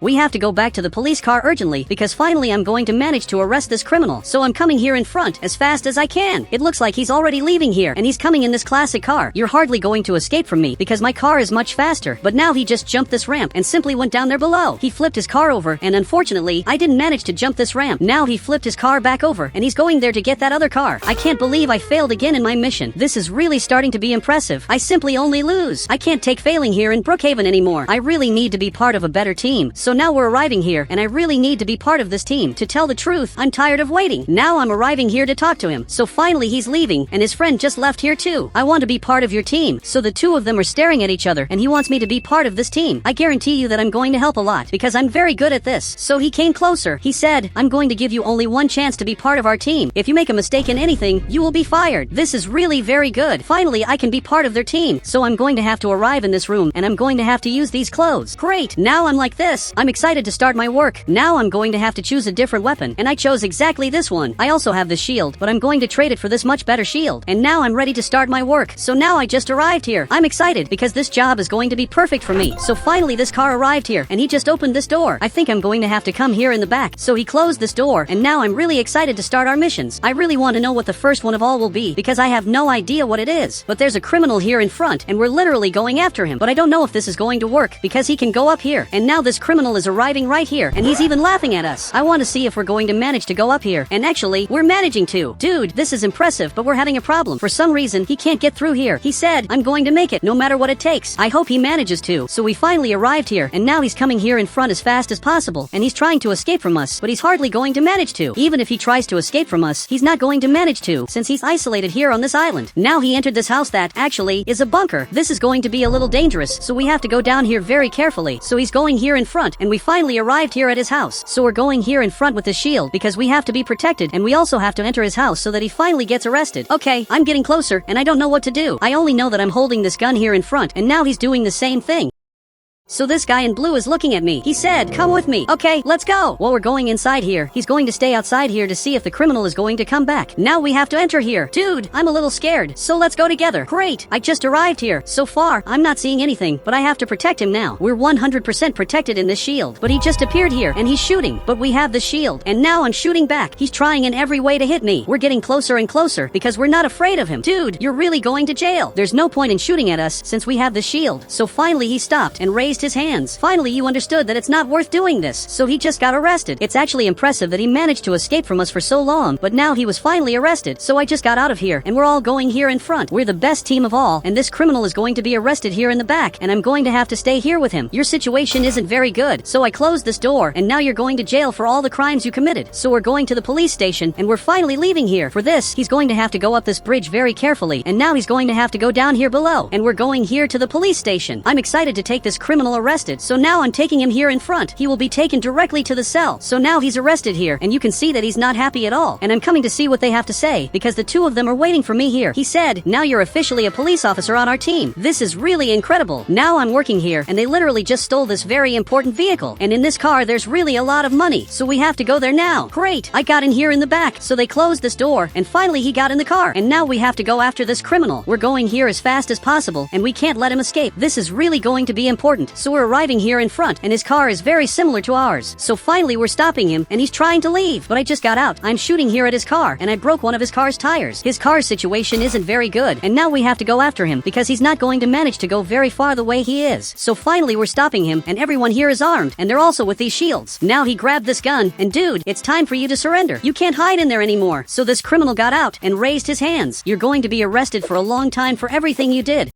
We have to go back to the police car urgently because finally I'm going to manage to arrest this criminal. So I'm coming here in front as fast as I can. It looks like he's already leaving here, and he's coming in this classic car. You're hardly going to escape from me because my car is much faster. But now he just jumped this ramp and simply went down there below. He flipped his car over, and unfortunately, I didn't manage to jump this ramp. Now he flipped his car back over, and he's going there to get that other car. I can't believe I failed again in my mission. This is really starting to be impressive. I simply only lose. I can't take failing here in Brookhaven anymore. I really need to be part of a better team. So now we're arriving here, and I really need to be part of this team. To tell the truth, I'm tired of waiting. Now I'm arriving here to talk to him. So finally he's leaving, and his friend just left here too. I want to be part of your team. So the two of them are staring at each other, and he wants me to be part of this team. I guarantee you that I'm going to help a lot, because I'm very good at this. So he came closer. He said, I'm going to give you only one chance to be part of our team. If you make a mistake in anything, you will be fired. This is really very good. Finally, I can be part of their team. So I'm going to have to arrive in this room, and I'm going to have to use these clothes. Great. Now I'm like this. I'm excited to start my work. Now I'm going to have to choose a different weapon, and I chose exactly this one. I also have this shield, but I'm going to trade it for this much better shield. And now I'm ready to start my work. So now I just arrived here. I'm excited because this job is going to be perfect for me. So finally this car arrived here, and he just opened this door. I think I'm going to have to come here in the back. So he closed this door, and now I'm really excited to start our missions. I really want to know what the first one of all will be, because I have no idea what it is. But there's a criminal here in front, and we're literally going after him. But I don't know if this is going to work, because he can go up here. And now this criminal is arriving right here, and he's even laughing at us. I want to see if we're going to manage to go up here. And actually, we're managing to. Dude, this is impressive, but we're having a problem. For some reason, he can't get through here. He said, I'm going to make it, no matter what it takes. I hope he manages to. So we finally arrived here, and now he's coming here in front as fast as possible, and he's trying to escape from us, but he's hardly going to manage to. Even if he tries to escape from us, he's not going to manage to, since he's isolated here on this island. Now he entered this house that, actually, is a bunker. This is going to be a little dangerous, so we have to go down here very carefully. So he's going here in front, and we finally arrived here at his house. So we're going here in front with the shield, because we have to be protected, and we also have to enter his house so that he finally gets arrested. Okay, I'm getting closer, and I don't know what to do. I only know that I'm holding this gun here in front, and now he's doing the same thing. So this guy in blue is looking at me. He said, come with me. Okay, let's go. Well, we're going inside here. He's going to stay outside here to see if the criminal is going to come back. Now we have to enter here. Dude, I'm a little scared, so let's go together. Great, I just arrived here. So far, I'm not seeing anything, but I have to protect him now. We're 100% protected in this shield, but he just appeared here, and he's shooting. But we have the shield, and now I'm shooting back. He's trying in every way to hit me. We're getting closer and closer, because we're not afraid of him. Dude, you're really going to jail. There's no point in shooting at us, since we have the shield. So finally he stopped and raised his hands. Finally you understood that it's not worth doing this, so he just got arrested. It's actually impressive that he managed to escape from us for so long, but now he was finally arrested, so I just got out of here, and we're all going here in front. We're the best team of all, and this criminal is going to be arrested here in the back, and I'm going to have to stay here with him. Your situation isn't very good, so I closed this door, and now you're going to jail for all the crimes you committed. So we're going to the police station, and we're finally leaving here. For this, he's going to have to go up this bridge very carefully, and now he's going to have to go down here below, and we're going here to the police station. I'm excited to take this criminal criminal arrested, so now I'm taking him here in front. He will be taken directly to the cell. So now he's arrested here, and you can see that he's not happy at all. And I'm coming to see what they have to say, because the two of them are waiting for me here. He said, now you're officially a police officer on our team. This is really incredible. Now I'm working here, and they literally just stole this very important vehicle. And in this car, there's really a lot of money, so we have to go there now. Great, I got in here in the back, so they closed this door, and finally he got in the car. And now we have to go after this criminal. We're going here as fast as possible, and we can't let him escape. This is really going to be important. So we're arriving here in front, and his car is very similar to ours. So finally we're stopping him, and he's trying to leave. But I just got out. I'm shooting here at his car, and I broke one of his car's tires. His car's situation isn't very good, and now we have to go after him, because he's not going to manage to go very far the way he is. So finally we're stopping him, and everyone here is armed, and they're also with these shields. Now he grabbed this gun, and dude, it's time for you to surrender. You can't hide in there anymore. So this criminal got out and raised his hands. You're going to be arrested for a long time for everything you did.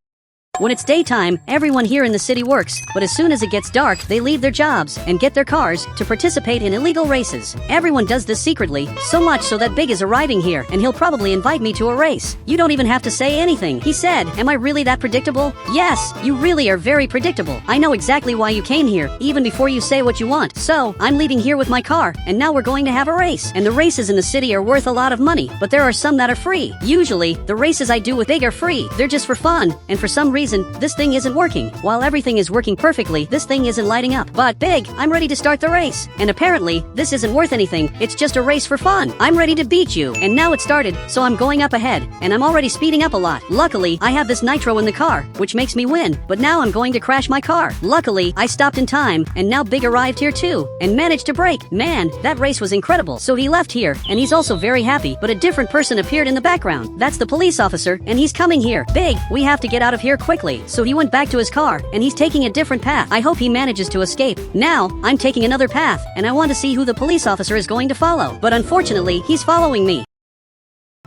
When it's daytime, everyone here in the city works, but as soon as it gets dark, they leave their jobs and get their cars to participate in illegal races. Everyone does this secretly, so much so that Big is arriving here, and he'll probably invite me to a race. You don't even have to say anything. He said, am I really that predictable? Yes, you really are very predictable. I know exactly why you came here, even before you say what you want. So, I'm leaving here with my car, and now we're going to have a race. And the races in the city are worth a lot of money, but there are some that are free. Usually, the races I do with Big are free. They're just for fun, and for some reason, this thing isn't working. While everything is working perfectly, this thing isn't lighting up. But Big, I'm ready to start the race. And apparently, this isn't worth anything. It's just a race for fun. I'm ready to beat you. And now it started, so I'm going up ahead. And I'm already speeding up a lot. Luckily, I have this nitro in the car, which makes me win. But now I'm going to crash my car. Luckily, I stopped in time, and now Big arrived here too, and managed to brake. Man, that race was incredible. So he left here, and he's also very happy, but a different person appeared in the background. That's the police officer, and he's coming here. Big, we have to get out of here quickly. So he went back to his car, and he's taking a different path. I hope he manages to escape. Now, I'm taking another path, and I want to see who the police officer is going to follow. But unfortunately, he's following me.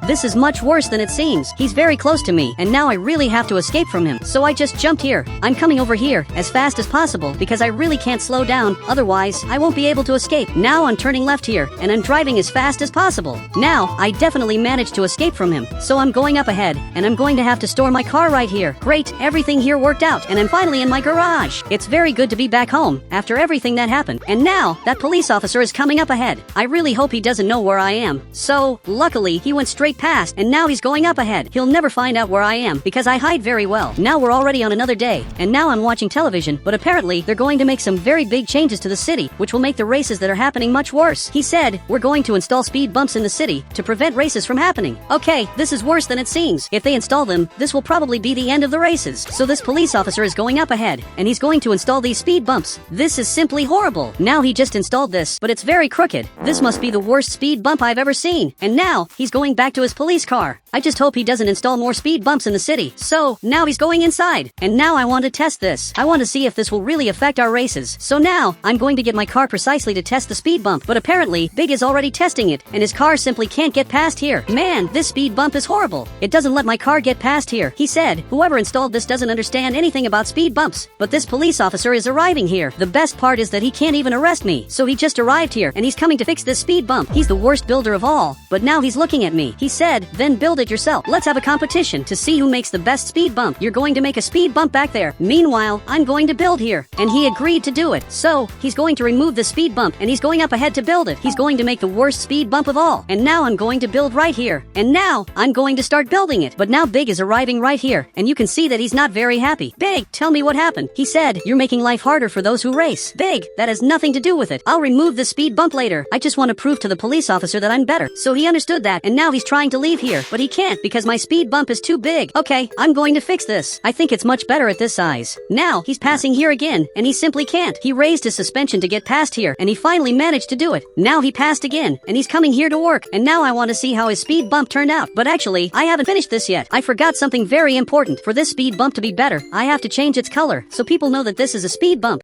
This is much worse than it seems. He's very close to me, and now I really have to escape from him. So I just jumped here. I'm coming over here as fast as possible because I really can't slow down, otherwise I won't be able to escape. Now I'm turning left here, and I'm driving as fast as possible. Now, I definitely managed to escape from him. So I'm going up ahead, and I'm going to have to store my car right here. Great, everything here worked out, and I'm finally in my garage. It's very good to be back home after everything that happened. And now, that police officer is coming up ahead. I really hope he doesn't know where I am. So, luckily, he went straight past, and now he's going up ahead. He'll never find out where I am because I hide very well. Now we're already on another day, and now I'm watching television, but apparently they're going to make some very big changes to the city, which will make the races that are happening much worse. He said, we're going to install speed bumps in the city to prevent races from happening. Okay, this is worse than it seems. If they install them, this will probably be the end of the races. So this police officer is going up ahead, and he's going to install these speed bumps. This is simply horrible. Now he just installed this, but it's very crooked. This must be the worst speed bump I've ever seen. And now, he's going back to his police car. I just hope he doesn't install more speed bumps in the city. So, now he's going inside. And now I want to test this. I want to see if this will really affect our races. So now, I'm going to get my car precisely to test the speed bump. But apparently, Big is already testing it, and his car simply can't get past here. Man, this speed bump is horrible. It doesn't let my car get past here. He said, whoever installed this doesn't understand anything about speed bumps. But this police officer is arriving here. The best part is that he can't even arrest me. So he just arrived here, and he's coming to fix this speed bump. He's the worst builder of all. But now he's looking at me. He said, then build it yourself. Let's have a competition to see who makes the best speed bump. You're going to make a speed bump back there. Meanwhile, I'm going to build here. And he agreed to do it. So, he's going to remove the speed bump, and he's going up ahead to build it. He's going to make the worst speed bump of all. And now I'm going to build right here. And now, I'm going to start building it. But now Big is arriving right here, and you can see that he's not very happy. Big, tell me what happened. He said, you're making life harder for those who race. Big, that has nothing to do with it. I'll remove the speed bump later. I just want to prove to the police officer that I'm better. So he understood that, and now he's trying to leave here. But he can't because my speed bump is too big. Okay, I'm going to fix this. I think it's much better at this size. Now, he's passing here again, and he simply can't. He raised his suspension to get past here, and he finally managed to do it. Now he passed again, and he's coming here to work, and now I want to see how his speed bump turned out. But actually, I haven't finished this yet. I forgot something very important. For this speed bump to be better, I have to change its color, so people know that this is a speed bump.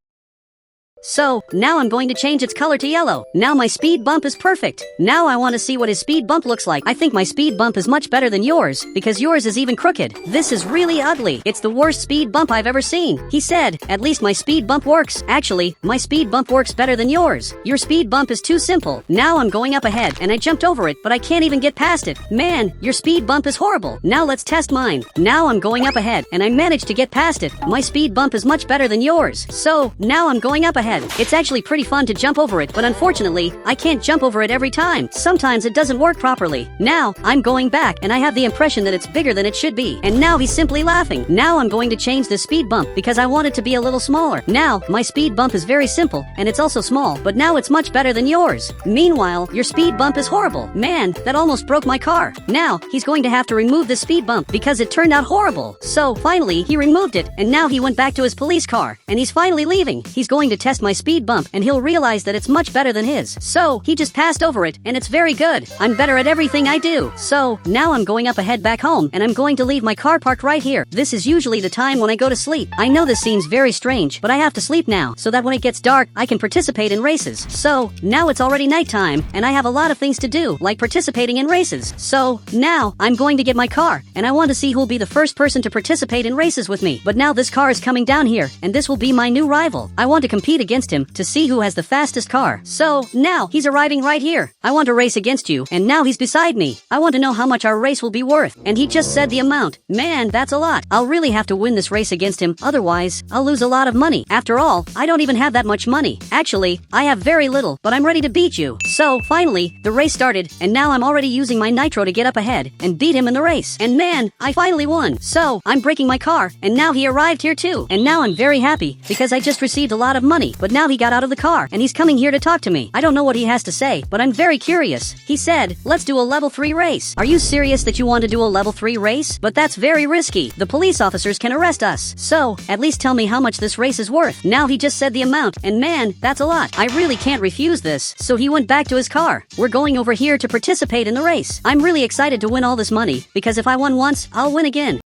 So, now I'm going to change its color to yellow. Now my speed bump is perfect. Now I want to see what his speed bump looks like. I think my speed bump is much better than yours, because yours is even crooked. This is really ugly. It's the worst speed bump I've ever seen. He said, at least my speed bump works. Actually, my speed bump works better than yours. Your speed bump is too simple. Now I'm going up ahead, and I jumped over it, but I can't even get past it. Man, your speed bump is horrible. Now let's test mine. Now I'm going up ahead, and I managed to get past it. My speed bump is much better than yours. So, now I'm going up ahead. It's actually pretty fun to jump over it, but unfortunately, I can't jump over it every time. Sometimes it doesn't work properly. Now, I'm going back, and I have the impression that it's bigger than it should be. And now he's simply laughing. Now I'm going to change the speed bump, because I want it to be a little smaller. Now, my speed bump is very simple, and it's also small, but now it's much better than yours. Meanwhile, your speed bump is horrible. Man, that almost broke my car. Now, he's going to have to remove the speed bump, because it turned out horrible. So, finally, he removed it, and now he went back to his police car, and he's finally leaving. He's going to test my speed bump, and he'll realize that it's much better than his. So, he just passed over it, and it's very good. I'm better at everything I do. So, now I'm going up ahead back home, and I'm going to leave my car parked right here. This is usually the time when I go to sleep. I know this seems very strange, but I have to sleep now, so that when it gets dark, I can participate in races. So, now it's already nighttime, and I have a lot of things to do, like participating in races. So, now, I'm going to get my car, and I want to see who'll be the first person to participate in races with me. But now this car is coming down here, and this will be my new rival. I want to compete against him to see who has the fastest car. So, now, he's arriving right here. I want to race against you, and now he's beside me. I want to know how much our race will be worth. And he just said the amount. Man, that's a lot. I'll really have to win this race against him, otherwise, I'll lose a lot of money. After all, I don't even have that much money. Actually, I have very little, but I'm ready to beat you. So, finally, the race started, and now I'm already using my nitro to get up ahead and beat him in the race. And man, I finally won. So, I'm breaking my car, and now he arrived here too. And now I'm very happy, because I just received a lot of money, but now he got out of the car, and he's coming here to talk to me. I don't know what he has to say, but I'm very curious. He said, let's do a level 3 race. Are you serious that you want to do a level 3 race? But that's very risky. The police officers can arrest us. So, at least tell me how much this race is worth. Now he just said the amount, and man, that's a lot. I really can't refuse this. So he went back to his car. We're going over here to participate in the race. I'm really excited to win all this money, because if I won once, I'll win again.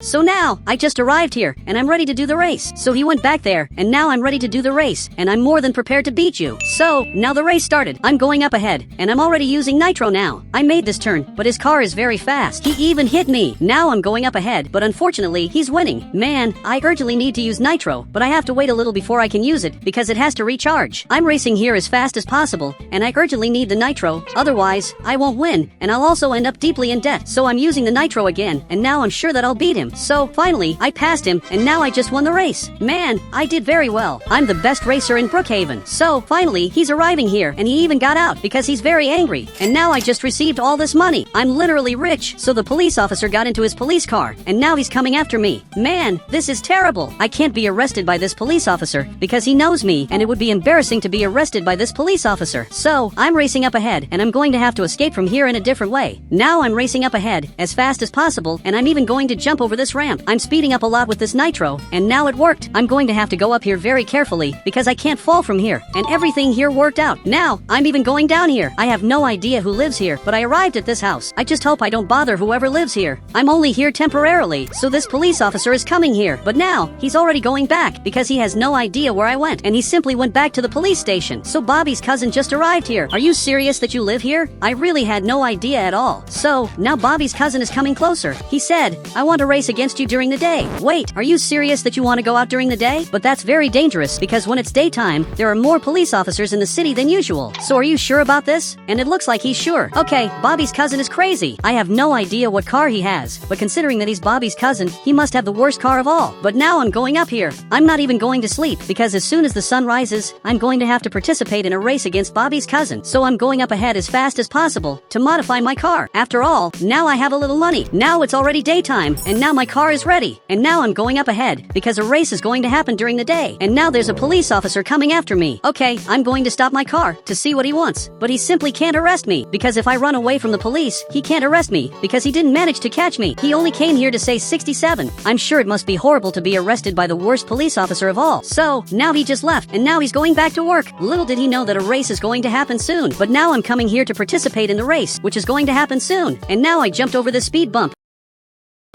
So now, I just arrived here, and I'm ready to do the race. So he went back there, and now I'm ready to do the race, and I'm more than prepared to beat you. So, now the race started. I'm going up ahead, and I'm already using nitro now. I made this turn, but his car is very fast. He even hit me. Now I'm going up ahead, but unfortunately, he's winning. Man, I urgently need to use nitro, but I have to wait a little before I can use it, because it has to recharge. I'm racing here as fast as possible, and I urgently need the nitro, otherwise, I won't win, and I'll also end up deeply in debt. So I'm using the nitro again, and now I'm sure that I'll beat him. So, finally, I passed him, and now I just won the race. Man, I did very well. I'm the best racer in Brookhaven. So, finally, he's arriving here, and he even got out, because he's very angry. And now I just received all this money. I'm literally rich. So the police officer got into his police car, and now he's coming after me. Man, this is terrible. I can't be arrested by this police officer, because he knows me, and it would be embarrassing to be arrested by this police officer. So, I'm racing up ahead, and I'm going to have to escape from here in a different way. Now I'm racing up ahead, as fast as possible, and I'm even going to jump over this ramp. I'm speeding up a lot with this nitro, and now it worked. I'm going to have to go up here very carefully, because I can't fall from here, and everything here worked out. Now, I'm even going down here. I have no idea who lives here, but I arrived at this house. I just hope I don't bother whoever lives here. I'm only here temporarily, so this police officer is coming here, but now, he's already going back, because he has no idea where I went, and he simply went back to the police station. So Bobby's cousin just arrived here. Are you serious that you live here? I really had no idea at all. So, now Bobby's cousin is coming closer. He said, I want to race against you during the day. Wait, are you serious that you want to go out during the day? But that's very dangerous, because when it's daytime, there are more police officers in the city than usual. So are you sure about this? And it looks like he's sure. Okay, Bobby's cousin is crazy. I have no idea what car he has, but considering that he's Bobby's cousin, he must have the worst car of all. But now I'm going up here. I'm not even going to sleep, because as soon as the sun rises, I'm going to have to participate in a race against Bobby's cousin. So I'm going up ahead as fast as possible to modify my car. After all, now I have a little money. Now it's already daytime, and now my car is ready. And now I'm going up ahead, because a race is going to happen during the day. And now there's a police officer coming after me. Okay, I'm going to stop my car to see what he wants. But he simply can't arrest me, because if I run away from the police, he can't arrest me, because he didn't manage to catch me. He only came here to say 67. I'm sure it must be horrible to be arrested by the worst police officer of all. So, now he just left, and now he's going back to work. Little did he know that a race is going to happen soon. But now I'm coming here to participate in the race, which is going to happen soon. And now I jumped over the speed bump.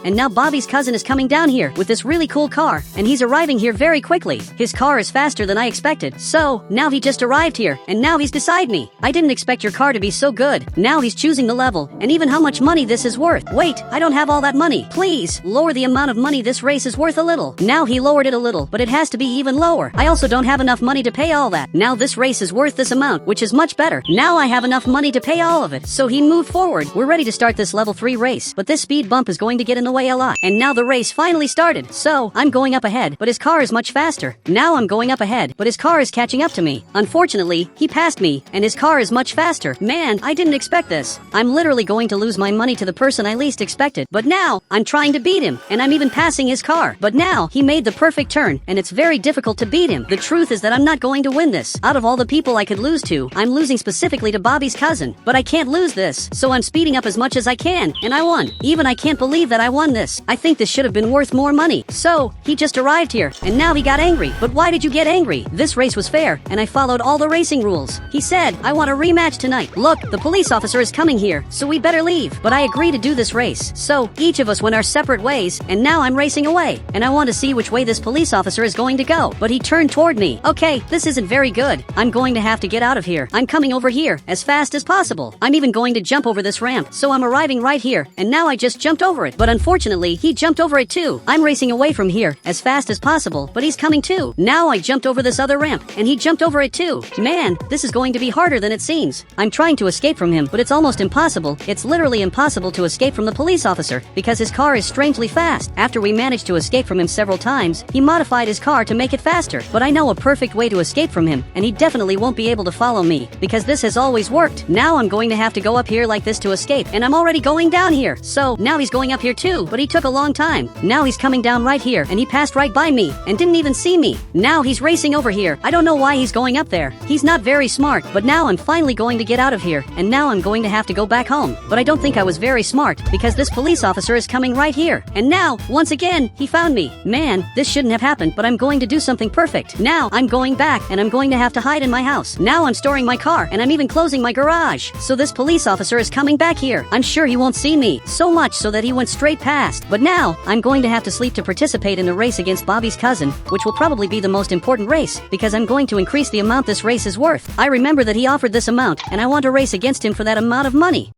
and now Bobby's cousin is coming down here with this really cool car, and he's arriving here very quickly. His car is faster than I expected. So, now he just arrived here, and now he's beside me. I didn't expect your car to be so good. Now he's choosing the level, and even how much money this is worth. Wait, I don't have all that money. Please, lower the amount of money this race is worth a little. Now he lowered it a little, but it has to be even lower. I also don't have enough money to pay all that. Now this race is worth this amount, which is much better. Now I have enough money to pay all of it. So he moved forward. We're ready to start this level 3 race, but this speed bump is going to get in the way a lot. And now the race finally started. So, I'm going up ahead, but his car is much faster. Now I'm going up ahead, but his car is catching up to me. Unfortunately, he passed me, and his car is much faster. Man, I didn't expect this. I'm literally going to lose my money to the person I least expected. But now, I'm trying to beat him, and I'm even passing his car. But now, he made the perfect turn, and it's very difficult to beat him. The truth is that I'm not going to win this. Out of all the people I could lose to, I'm losing specifically to Bobby's cousin. But I can't lose this, so I'm speeding up as much as I can, and I won. Even I can't believe that I won this. I think this should have been worth more money. So, he just arrived here, and now he got angry. But why did you get angry? This race was fair, and I followed all the racing rules. He said, I want a rematch tonight. Look, the police officer is coming here, so we better leave. But I agree to do this race. So, each of us went our separate ways, and now I'm racing away. And I want to see which way this police officer is going to go. But he turned toward me. Okay, this isn't very good. I'm going to have to get out of here. I'm coming over here as fast as possible. I'm even going to jump over this ramp, so I'm arriving right here, and now I just jumped over it. But unfortunately, he jumped over it too. I'm racing away from here as fast as possible, but he's coming too. Now I jumped over this other ramp, and he jumped over it too. Man, this is going to be harder than it seems. I'm trying to escape from him, but it's almost impossible. It's literally impossible to escape from the police officer, because his car is strangely fast. After we managed to escape from him several times, he modified his car to make it faster. But I know a perfect way to escape from him, and he definitely won't be able to follow me, because this has always worked. Now I'm going to have to go up here like this to escape, and I'm already going down here. So, now he's going up here too, but he took a long time. Now he's coming down right here, and he passed right by me, and didn't even see me. Now he's racing over here. I don't know why he's going up there. He's not very smart, but now I'm finally going to get out of here, and now I'm going to have to go back home. But I don't think I was very smart, because this police officer is coming right here. And now, once again, he found me. Man, this shouldn't have happened, but I'm going to do something perfect. Now, I'm going back, and I'm going to have to hide in my house. Now I'm storing my car, and I'm even closing my garage. So this police officer is coming back here. I'm sure he won't see me. So much so that he went straight past. But now, I'm going to have to sleep to participate in the race against Bobby's cousin, which will probably be the most important race, because I'm going to increase the amount this race is worth. I remember that he offered this amount, and I want to race against him for that amount of money.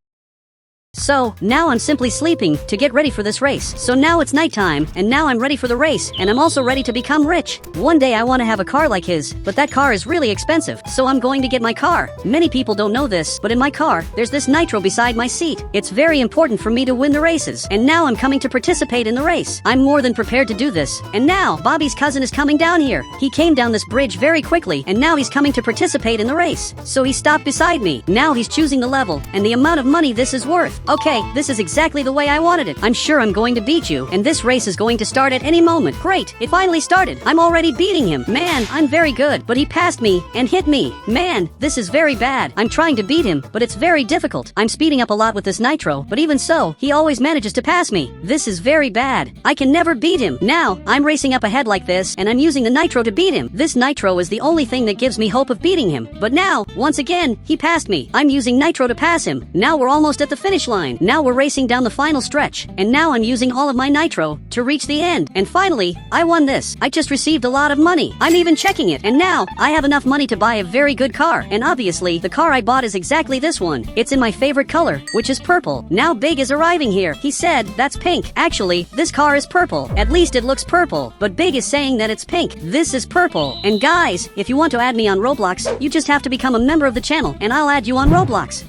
So, now I'm simply sleeping to get ready for this race. So now it's nighttime, and now I'm ready for the race, and I'm also ready to become rich. One day I want to have a car like his, but that car is really expensive, so I'm going to get my car. Many people don't know this, but in my car, there's this nitro beside my seat. It's very important for me to win the races, and now I'm coming to participate in the race. I'm more than prepared to do this. And now, Bobby's cousin is coming down here. He came down this bridge very quickly, and now he's coming to participate in the race. So he stopped beside me. Now he's choosing the level, and the amount of money this is worth. Okay, this is exactly the way I wanted it. I'm sure I'm going to beat you, and this race is going to start at any moment. Great, it finally started. I'm already beating him. Man, I'm very good, but he passed me and hit me. Man, this is very bad. I'm trying to beat him, but it's very difficult. I'm speeding up a lot with this nitro, but even so, he always manages to pass me. This is very bad. I can never beat him. Now, I'm racing up ahead like this, and I'm using the nitro to beat him. This nitro is the only thing that gives me hope of beating him. But now, once again, he passed me. I'm using nitro to pass him. Now we're almost at the finish line. Now we're racing down the final stretch, and now I'm using all of my nitro to reach the end. And finally, I won this. I just received a lot of money. I'm even checking it, and now I have enough money to buy a very good car. And obviously, the car I bought is exactly this one. It's in my favorite color, which is purple. Now Big is arriving here. He said, that's pink. Actually, this car is purple. At least it looks purple. But Big is saying that it's pink. This is purple. And guys, if you want to add me on Roblox, you just have to become a member of the channel, and I'll add you on Roblox.